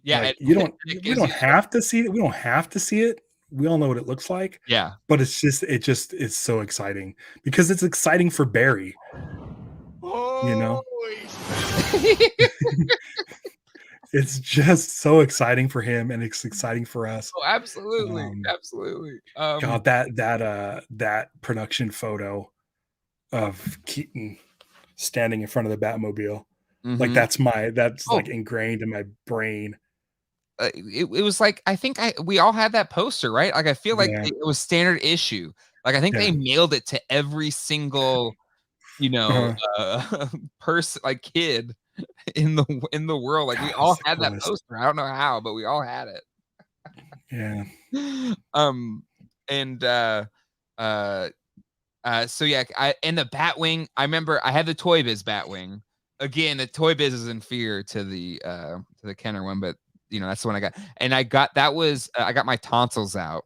Speaker 1: Yeah,
Speaker 2: Like,
Speaker 1: it
Speaker 2: we
Speaker 1: gives
Speaker 2: don't
Speaker 1: you
Speaker 2: have to see it. We don't have to see it. We all know what it looks like,
Speaker 1: yeah.
Speaker 2: but it's so exciting because it's exciting for Barry, you know? It's just so exciting for him, and it's exciting for us.
Speaker 1: Oh, absolutely,
Speaker 2: Um,
Speaker 1: absolutely.
Speaker 2: God, that production photo of Keaton standing in front of the Batmobile, like,
Speaker 1: Mhm.
Speaker 2: that's,
Speaker 1: Oh,
Speaker 2: like, ingrained in my brain.
Speaker 1: it was like I think we all had that poster, right? Like I feel like
Speaker 2: Yeah,
Speaker 1: it was standard issue. Like I think they
Speaker 2: yeah.
Speaker 1: mailed it to every single, you know,
Speaker 2: Uh-huh.
Speaker 1: person, like kid in the world. Like we
Speaker 2: God, it's
Speaker 1: all
Speaker 2: the
Speaker 1: had that
Speaker 2: coolest.
Speaker 1: poster. I don't know how, but we all had it.
Speaker 2: Yeah.
Speaker 1: Um, and uh, so yeah, I and the Batwing. I remember I had the Toy Biz Batwing. Again, the Toy Biz is inferior to the Kenner one, but you know that's the one I got. And I got that was I got my tonsils out,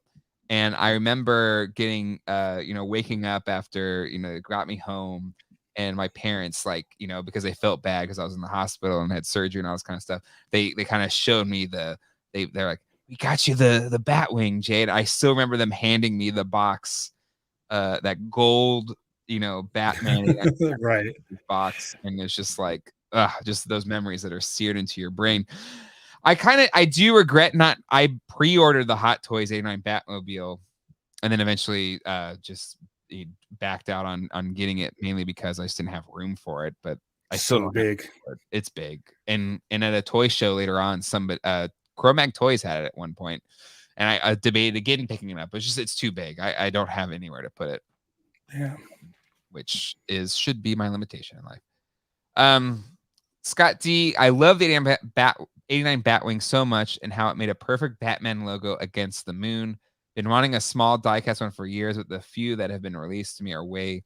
Speaker 1: and I remember getting you know waking up after you know it got me home, and my parents like you know because they felt bad because I was in the hospital and had surgery and all this kind of stuff. They kind of showed me they're like we got you the Batwing, Jade. I still remember them handing me the box that gold, you know, Batman
Speaker 2: Right.
Speaker 1: box, and it's just like, just those memories that are seared into your brain. I do regret not. I pre-ordered the Hot Toys '89 Batmobile, and then eventually just backed out on getting it mainly because I just didn't have room for it. But I still
Speaker 2: So
Speaker 1: don't have.
Speaker 2: big.
Speaker 1: It's big, and at a toy show later on, somebody Cro-Mag Toys had it at one point, and I debated again picking it up. It's too big. I don't have anywhere to put it,
Speaker 2: Yeah.
Speaker 1: which should be my limitation in life. Um, Scott D, I love the 89 Batwing so much and how it made a perfect Batman logo against the moon. Been wanting a small diecast one for years, but the few that have been released to me are way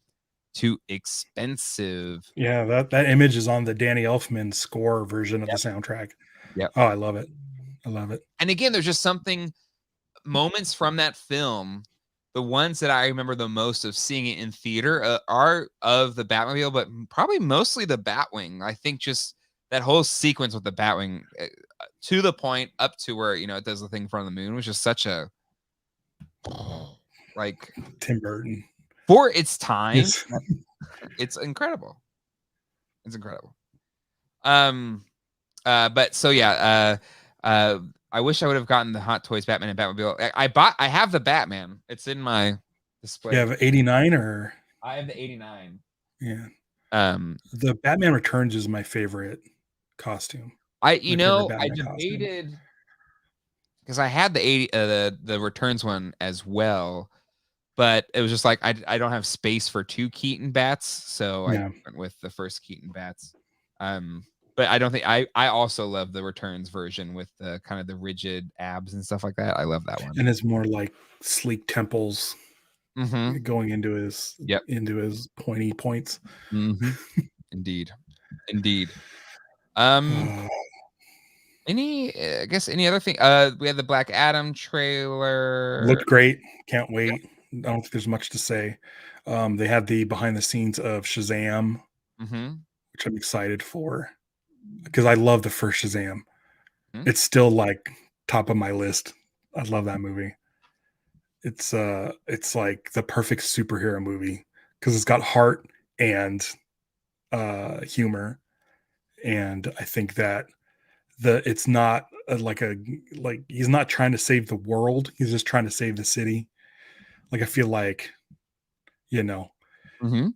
Speaker 1: too expensive.
Speaker 2: Yeah, that image is on the Danny Elfman score version of the
Speaker 1: Yep.
Speaker 2: soundtrack.
Speaker 1: Yep.
Speaker 2: Oh, I love it. I love it.
Speaker 1: And again, there's just something moments from that film. The ones that I remember the most of seeing it in theater are of the Batmobile, but probably mostly the Batwing. I think just that whole sequence with the Batwing to the point up to where you know it does the thing in front of the moon was just such a like
Speaker 2: Tim Burton.
Speaker 1: for its time.
Speaker 2: Yes.
Speaker 1: It's incredible. It's incredible. But so yeah, I wish I would have gotten the Hot Toys Batman and Batmobile. I have the Batman. It's in my display.
Speaker 2: You have 89 or
Speaker 1: I have the 89.
Speaker 2: yeah.
Speaker 1: Um,
Speaker 2: The Batman Returns is my favorite costume.
Speaker 1: you
Speaker 2: My favorite
Speaker 1: know, I
Speaker 2: Batman costume.
Speaker 1: debated because I had the 80 the returns one as well, but it was just like I don't have space for two Keaton bats, so I
Speaker 2: Yeah.
Speaker 1: went with the first Keaton bats. But I don't think I also love the returns version with the kind of the rigid abs and stuff like that. I love that one.
Speaker 2: And it's more like sleek temples
Speaker 1: Mm-hmm.
Speaker 2: going into
Speaker 1: Yep.
Speaker 2: his pointy points.
Speaker 1: Mm-hmm. Indeed. Indeed.
Speaker 2: Oh,
Speaker 1: I guess any other thing? We had the Black Adam trailer.
Speaker 2: looked great. Can't wait. I don't think there's much to say. They had the behind the scenes of Shazam,
Speaker 1: Mm-hmm.
Speaker 2: which I'm excited for because I love the first Shazam.
Speaker 1: Hmm?
Speaker 2: It's still like top of my list. I love that movie. It's like the perfect superhero movie because it's got heart and humor, and I think that it's not like he's not trying to save the world. He's just trying to save the city. Like I feel like you know
Speaker 1: Mm-hmm.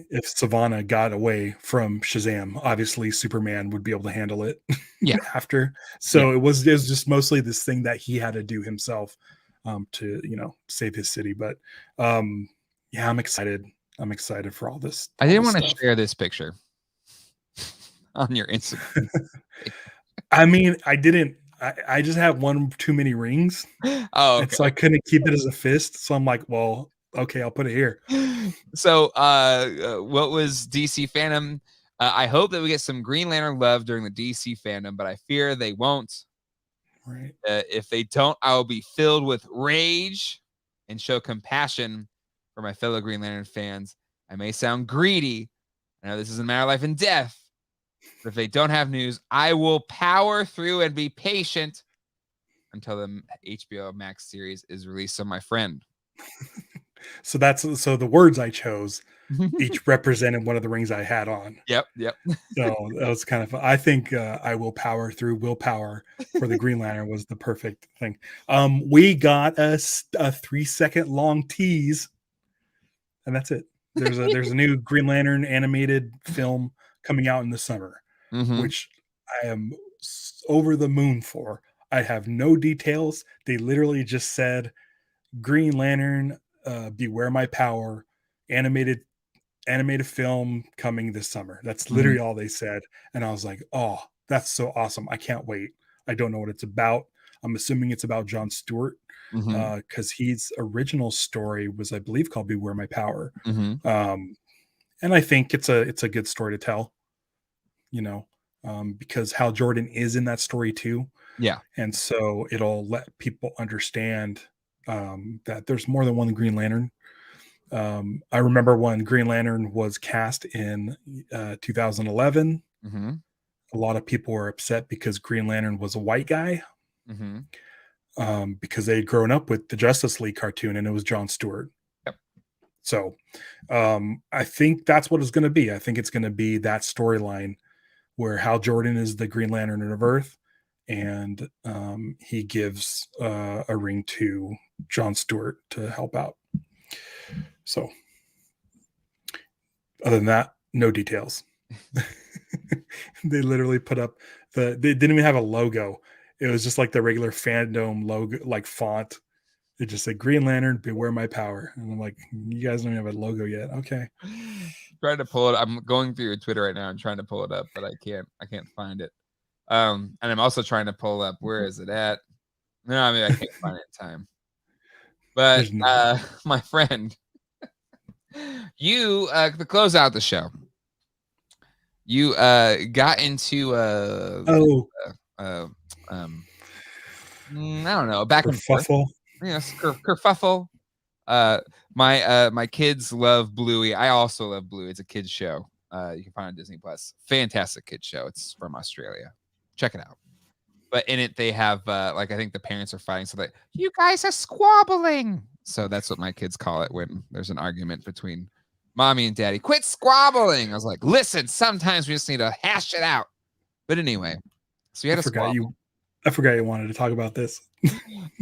Speaker 2: if Savannah got away from Shazam, obviously Superman would be able to handle it
Speaker 1: Yeah.
Speaker 2: after.
Speaker 1: Yeah.
Speaker 2: So it was just mostly this thing that he had to do himself to save his city. But yeah, I'm excited. I'm excited for all this.
Speaker 1: I
Speaker 2: all
Speaker 1: didn't
Speaker 2: this
Speaker 1: want to
Speaker 2: stuff.
Speaker 1: share this picture on your Instagram.
Speaker 2: I mean, I didn't. I just have one too many rings,
Speaker 1: Oh,
Speaker 2: and
Speaker 1: okay.
Speaker 2: so I couldn't keep it as a fist. So I'm like, well, okay, I'll put it here.
Speaker 1: So, what was DC Fandom? I hope that we get some Green Lantern love during the DC Fandom, but I fear they won't.
Speaker 2: Right.
Speaker 1: If they don't, I will be filled with rage and show compassion for my fellow Green Lantern fans. I may sound greedy. I know this is a matter of life and death, But if they don't have news, I will power through and be patient until the HBO Max series is released. So, my friend.
Speaker 2: So the words I chose each represented one of the rings I had on.
Speaker 1: Yep.
Speaker 2: So that was kind of fun. I think I will power through willpower for the Green Lantern was the perfect thing. We got a 3-second long tease, and that's it. There's a new Green Lantern animated film coming out in the summer, which I am over the moon for. I have no details. They literally just said Green Lantern, Beware My Power, animated film coming this summer. That's literally all they said. And I was like, oh, that's so awesome. I can't wait. I don't know what it's about. I'm assuming it's about Jon Stewart because his original story was, I believe, called Beware My Power. And I think it's a good story to tell, because Hal Jordan is in that story too.
Speaker 1: Yeah.
Speaker 2: And so it'll let people understand that there's more than one Green Lantern. I remember when Green Lantern was cast in 2011. A lot of people were upset because Green Lantern was a white guy because they had grown up with the Justice League cartoon and it was Jon Stewart.
Speaker 1: Yep.
Speaker 2: So I think that's what it's going to be. I think it's going to be that storyline where Hal Jordan is the Green Lantern of Earth and he gives a ring to Jon Stewart to help out. So other than that, no details. They literally put up they didn't even have a logo. It was just like the regular Fandome logo, like font. It just said Green Lantern, Beware My Power. And I'm like, you guys don't even have a logo yet. Okay.
Speaker 1: Trying to pull it. I'm going through your Twitter right now and trying to pull it up, but I can't find it. And I'm also trying to pull up, where is it at? No, I mean, I can't find it in time. But my friend, you to close out the show, you got into I don't know, back and forth. Yes, kerfuffle. My kids love Bluey. I also love Bluey. It's a kids show. You can find it on Disney Plus. Fantastic kids show. It's from Australia. Check it out. But in it, they have I think the parents are fighting, so that you guys are squabbling. So that's what my kids call it when there's an argument between mommy and daddy. Quit squabbling. I was like, listen, sometimes we just need to hash it out. But anyway, so you had a squabble.
Speaker 2: I forgot you wanted to talk about this.
Speaker 1: You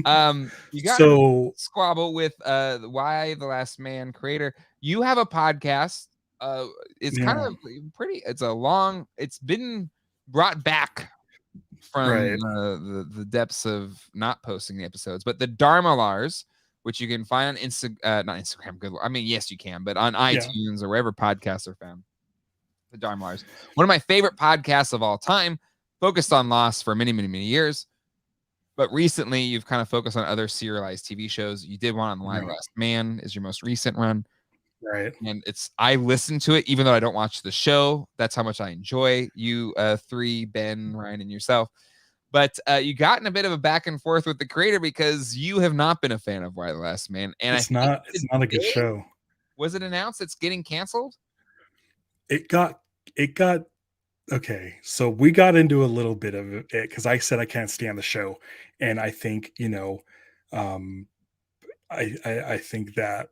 Speaker 1: got to squabble with Why the Last Man creator. You have a podcast. It's kind of pretty. It's been brought back from the depths of not posting the episodes, but the Dharmalars, which you can find on not Instagram. Good. I mean, yes, you can, but on iTunes or wherever podcasts are found. The Dharmalars, one of my favorite podcasts of all time, focused on Lost for many, many, many years. But recently, you've kind of focused on other serialized TV shows. You did one on The Last Man, is your most recent run.
Speaker 2: Right.
Speaker 1: And I listen to it, even though I don't watch the show. That's how much I enjoy you three, Ben, Ryan, and yourself. But you got in a bit of a back and forth with the creator because you have not been a fan of Why the Last Man. And
Speaker 2: it's not a good show.
Speaker 1: Was it announced it's getting canceled?
Speaker 2: It got okay. So we got into a little bit of it because I said I can't stand the show. And I think, I think that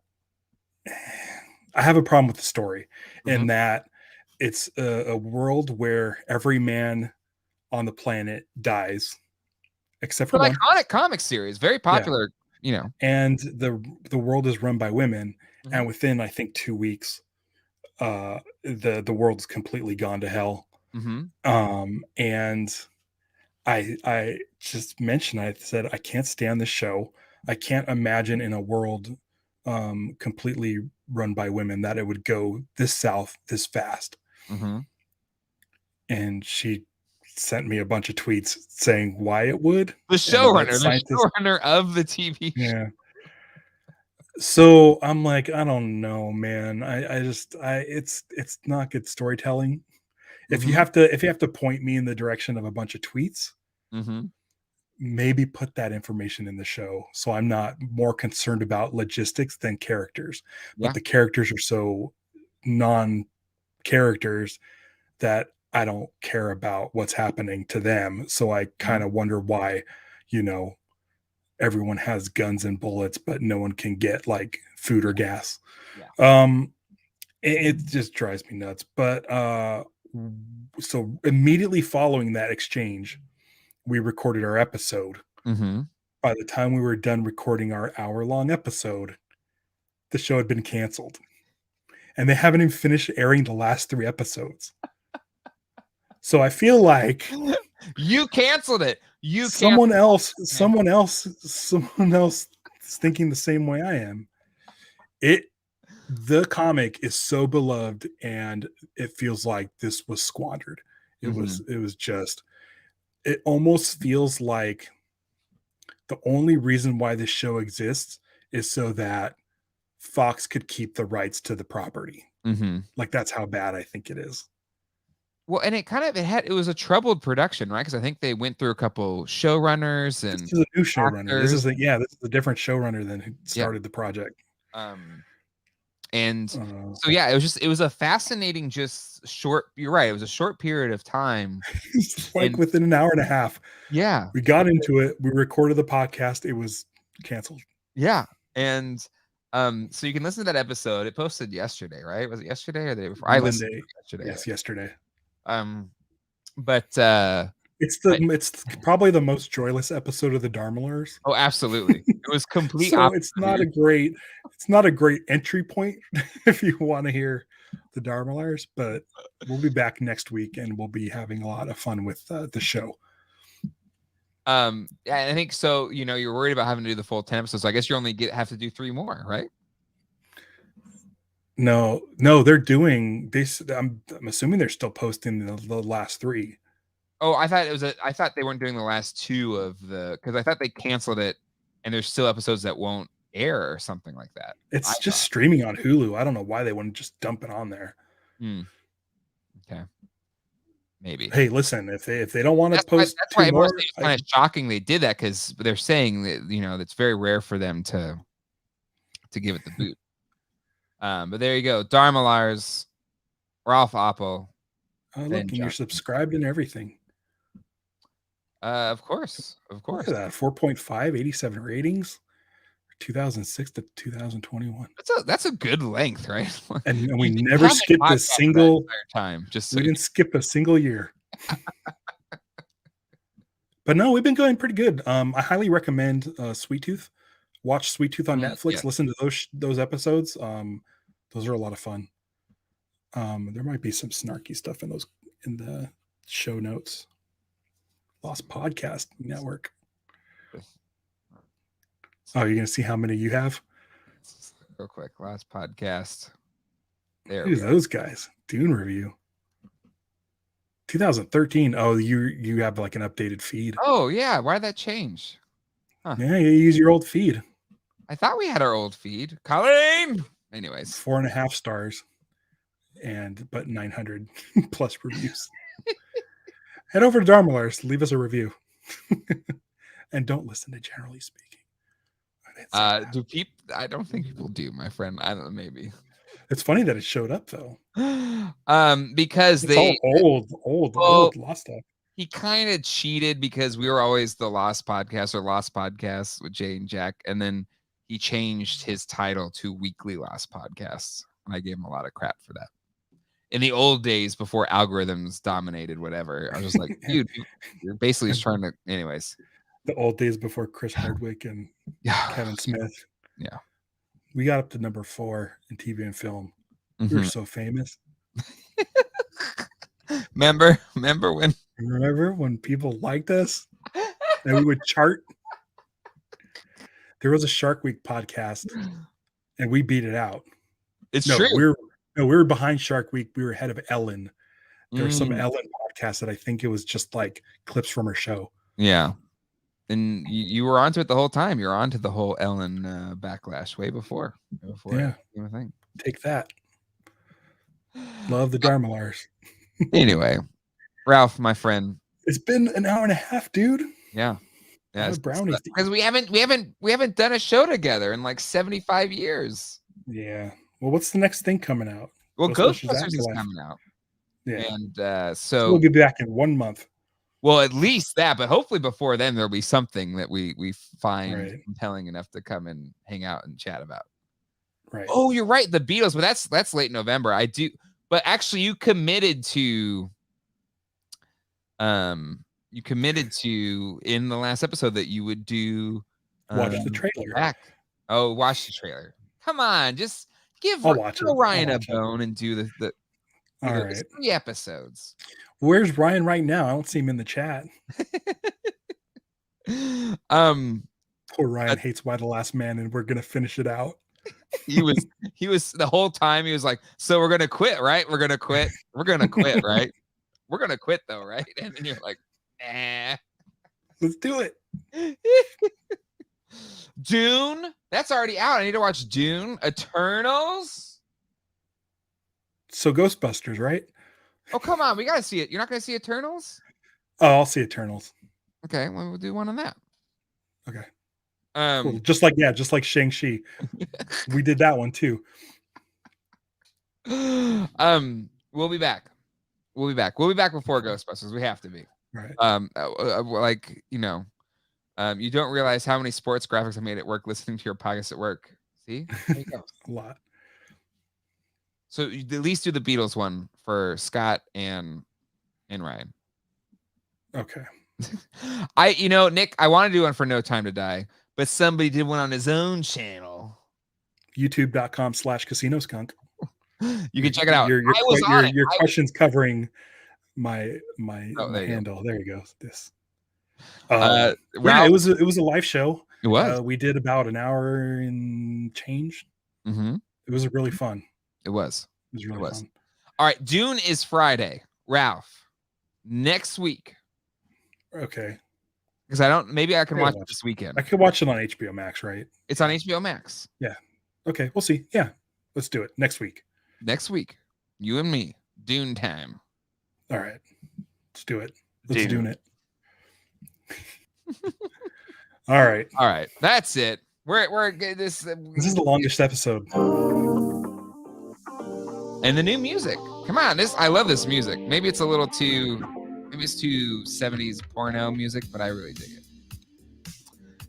Speaker 2: I have a problem with the story in that it's a world where every man on the planet dies except for one.
Speaker 1: Iconic comic series, very popular,
Speaker 2: and the world is run by women, and within I think 2 weeks the world's completely gone to hell. And I just mentioned, I said I can't stand this show. I can't imagine in a world completely run by women that it would go this south this fast. And she sent me a bunch of tweets saying why it would.
Speaker 1: The showrunner of the TV show.
Speaker 2: Yeah. So I'm like, I don't know, man. It's not good storytelling. If you have to point me in the direction of a bunch of tweets, maybe put that information in the show. So I'm not more concerned about logistics than characters. But the characters are so non-characters that I don't care about what's happening to them. So I kind of wonder why, everyone has guns and bullets, but no one can get like food or gas.
Speaker 1: Yeah.
Speaker 2: It just drives me nuts. But so immediately following that exchange, we recorded our episode.
Speaker 1: Mm-hmm.
Speaker 2: By the time we were done recording our hour-long episode, the show had been canceled. And they haven't even finished airing the last 3 episodes. So I feel like
Speaker 1: you canceled it.
Speaker 2: Someone else is thinking the same way I am. The comic is so beloved, and it feels like this was squandered. It was just, it almost feels like the only reason why this show exists is so that Fox could keep the rights to the property.
Speaker 1: Mm-hmm.
Speaker 2: Like, that's how bad I think it is.
Speaker 1: Well, and it was a troubled production, right? Because I think they went through a couple showrunners and
Speaker 2: this is a new showrunner.
Speaker 1: actors.
Speaker 2: This is a different showrunner than who started the project.
Speaker 1: And so yeah, it was a fascinating, just short. You're right. It was a short period of time.
Speaker 2: It's like within an hour and a half.
Speaker 1: Yeah,
Speaker 2: we got into it. We recorded the podcast. It was canceled.
Speaker 1: Yeah, and so you can listen to that episode. It posted yesterday, right? Was it yesterday or the day before?
Speaker 2: Monday.
Speaker 1: I listened to it yesterday.
Speaker 2: Yes, yesterday.
Speaker 1: But
Speaker 2: it's probably the most joyless episode of the Darmalers.
Speaker 1: Oh, absolutely. It was complete.
Speaker 2: So it's not a great entry point if you want to hear the Darmalers, but we'll be back next week and we'll be having a lot of fun with the show.
Speaker 1: I think so. You're worried about having to do the full 10 episodes. So I guess you only have to do 3 more, right?
Speaker 2: No, they're doing this. I'm assuming they're still posting the last 3.
Speaker 1: Oh, I thought they weren't doing the last 2 because I thought they canceled it and there's still episodes that won't air or something like that.
Speaker 2: It's just streaming on Hulu. I don't know why they wouldn't just dump it on there.
Speaker 1: Okay. Maybe.
Speaker 2: Hey, listen, if they don't want to post,
Speaker 1: that's why it's kind of shocking they did that, because they're saying that it's very rare for them to give it the boot. But there you go, Darmalars, Ralph Appo.
Speaker 2: Oh, look, and you're subscribed and everything.
Speaker 1: Of course.
Speaker 2: Look at that, 4.5, 87 ratings, 2006 to 2021.
Speaker 1: That's a good length, right?
Speaker 2: And we never skipped a single
Speaker 1: time.
Speaker 2: We didn't skip a single year. But no, we've been going pretty good. I highly recommend Sweet Tooth. Watch Sweet Tooth on Netflix. Yeah. Listen to those episodes. Those are a lot of fun. There might be some snarky stuff in the show notes. Lost Podcast Network. Oh, you're gonna see how many you have?
Speaker 1: Real quick, Lost Podcast. There.
Speaker 2: Who's those guys? Dune review. 2013. Oh, you have like an updated feed.
Speaker 1: Oh yeah, why did that change?
Speaker 2: Huh. Yeah, you use your old feed.
Speaker 1: I thought we had our old feed. Colleen. Anyways,
Speaker 2: 4.5 stars, but 900 plus reviews. Head over to Darmalars, leave us a review, and don't listen to Generally Speaking.
Speaker 1: Do people? I don't think people do, my friend. I don't know. Maybe.
Speaker 2: It's funny that it showed up though.
Speaker 1: Because
Speaker 2: it's all old Lost stuff.
Speaker 1: He kind of cheated because we were always the Lost Podcast or Lost Podcasts with Jay and Jack, and then he changed his title to Weekly Lost Podcasts, and I gave him a lot of crap for that. In the old days, before algorithms dominated whatever, I was just like, dude, you're basically just trying to. Anyways,
Speaker 2: the old days before Chris Hardwick and Kevin Smith.
Speaker 1: Yeah,
Speaker 2: we got up to number 4 in TV and film. We were so famous.
Speaker 1: Remember
Speaker 2: when people liked us and we would chart? There was a Shark Week podcast and we beat it out.
Speaker 1: It's true.
Speaker 2: We were behind Shark Week. We were ahead of Ellen. There were some Ellen podcasts that I think it was just like clips from her show.
Speaker 1: Yeah. And you were onto it the whole time. You're onto the whole Ellen backlash way before.
Speaker 2: Yeah.
Speaker 1: Thing.
Speaker 2: Take that. Love the Darmalars.
Speaker 1: Anyway, Ralph, my friend.
Speaker 2: It's been an hour and a half, dude.
Speaker 1: Yeah.
Speaker 2: Yeah. Brownies.
Speaker 1: Because we haven't done a show together in like 75 years.
Speaker 2: Yeah. Well, what's the next thing coming out?
Speaker 1: Well, Ghostbusters is coming out.
Speaker 2: Yeah.
Speaker 1: And
Speaker 2: So we'll get back in 1 month.
Speaker 1: well, at least that, but hopefully before then there'll be something that we find
Speaker 2: Right.
Speaker 1: compelling enough to come and hang out and chat about.
Speaker 2: Right.
Speaker 1: Oh, you're right, the Beatles, but that's late November. I do, but actually you committed to in the last episode that you would do
Speaker 2: Watch the trailer.
Speaker 1: back. Oh, watch the trailer. Come on, just give
Speaker 2: I'll watch it.
Speaker 1: Ryan
Speaker 2: I'll
Speaker 1: a
Speaker 2: watch it.
Speaker 1: bone and do the
Speaker 2: All
Speaker 1: It's
Speaker 2: right.
Speaker 1: 3 episodes.
Speaker 2: Where's Ryan right now? I don't see him in the chat. Poor Ryan hates Why the Last Man, and we're gonna finish it out.
Speaker 1: he was the whole time he was like, so we're gonna quit, right? We're gonna quit, right? We're gonna quit though, right? And then you're like, nah.
Speaker 2: Let's do it.
Speaker 1: Dune, that's already out. I need to watch Dune. Eternals.
Speaker 2: So Ghostbusters, right?
Speaker 1: Oh, come on, we gotta see it. You're not gonna see Eternals?
Speaker 2: Oh, I'll see Eternals.
Speaker 1: Okay, well, we'll do one on that.
Speaker 2: Okay.
Speaker 1: Cool.
Speaker 2: Just like Shang-Chi. We did that one too.
Speaker 1: We'll be back. We'll be back before Ghostbusters. We have to be.
Speaker 2: Right.
Speaker 1: Like, you don't realize how many sports graphics I made at work listening to your podcast at work. See? There you go.
Speaker 2: A lot.
Speaker 1: So you at least do the Beatles one for Scott and Ryan.
Speaker 2: Okay.
Speaker 1: Nick, I want to do one for No Time to Die, but somebody did one on his own channel.
Speaker 2: YouTube.com/casinoskunk.
Speaker 1: You can check it out.
Speaker 2: Your question's covering my handle. There you go. This. It was a live show.
Speaker 1: It was.
Speaker 2: We did about an hour and change.
Speaker 1: Mm-hmm.
Speaker 2: It was really fun.
Speaker 1: It was.
Speaker 2: It was really fun.
Speaker 1: All right, Dune is Friday. Ralph, next week.
Speaker 2: Okay.
Speaker 1: Because maybe I can watch it this weekend.
Speaker 2: I could watch it on HBO Max, right?
Speaker 1: It's on HBO Max.
Speaker 2: Yeah. Okay, we'll see. Yeah, let's do it next week.
Speaker 1: Next week, you and me, Dune time.
Speaker 2: All right, let's do it. Let's do it. All right.
Speaker 1: That's it. We're this.
Speaker 2: This is the longest episode.
Speaker 1: And the new music. Come on, I love this music. Maybe it's a little too 70s porno music, but I really dig it.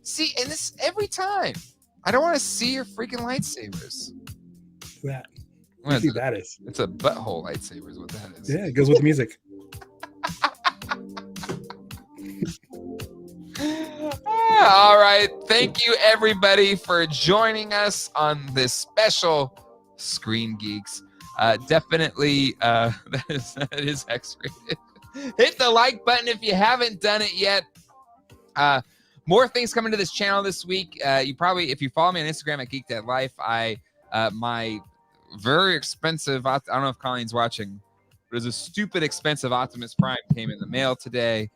Speaker 1: See, and this every time. I don't want to see your freaking lightsabers.
Speaker 2: That.
Speaker 1: What is
Speaker 2: that is.
Speaker 1: It's a butthole lightsaber is what that is.
Speaker 2: Yeah, it goes with the music.
Speaker 1: All right. Thank you, everybody, for joining us on this special Screen Geeks. Definitely, that is X-rated. Hit the like button if you haven't done it yet. More things coming to this channel this week. If you follow me on Instagram at Geek.Life, my very expensive, I don't know if Colleen's watching, but it was a stupid expensive Optimus Prime came in the mail today.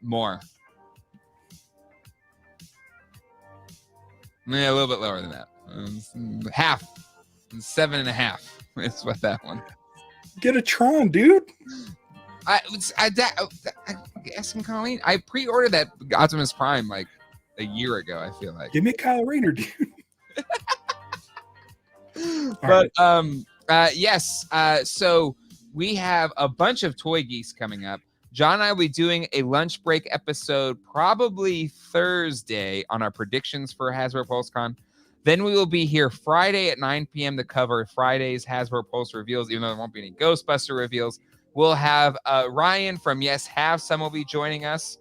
Speaker 1: More. Yeah, a little bit lower than that. Half. 7.5 is what that one.
Speaker 2: Get a Tron, dude.
Speaker 1: Asking Colleen, I pre-ordered that Optimus Prime like a year ago. I feel like.
Speaker 2: Give me a Kyle Rayner, dude.
Speaker 1: But yes. So we have a bunch of Toy Geeks coming up. John and I will be doing a lunch break episode probably Thursday on our predictions for Hasbro PulseCon. Then we will be here Friday at 9 p.m. to cover Friday's Hasbro Pulse reveals, even though there won't be any Ghostbuster reveals. We'll have Ryan from Yes Have Some will be joining us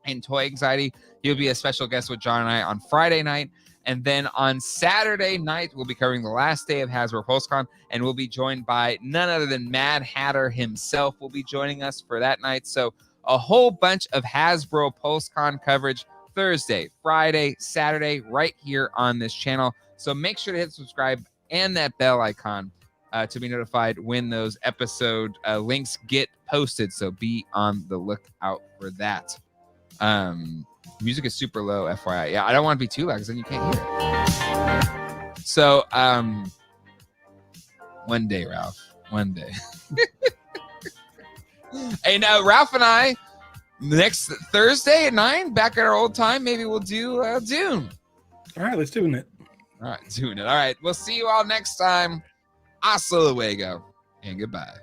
Speaker 1: in Toy Anxiety. He'll be a special guest with John and I on Friday night. And then on Saturday night, we'll be covering the last day of Hasbro PulseCon, and we'll be joined by none other than Mad Hatter himself will be joining us for that night. So a whole bunch of Hasbro PulseCon coverage Thursday, Friday, Saturday, right here on this channel. So make sure to hit subscribe and that bell icon to be notified when those episode links get posted. So be on the lookout for that. Music is super low, FYI. Yeah, I don't want to be too loud because then you can't hear it. So, one day, Ralph. One day. Hey, now Ralph and I, next Thursday at 9, back at our old time, maybe we'll do Dune.
Speaker 2: All right, let's do it.
Speaker 1: All right, doing it. All right, we'll see you all next time. Hasta luego, and goodbye.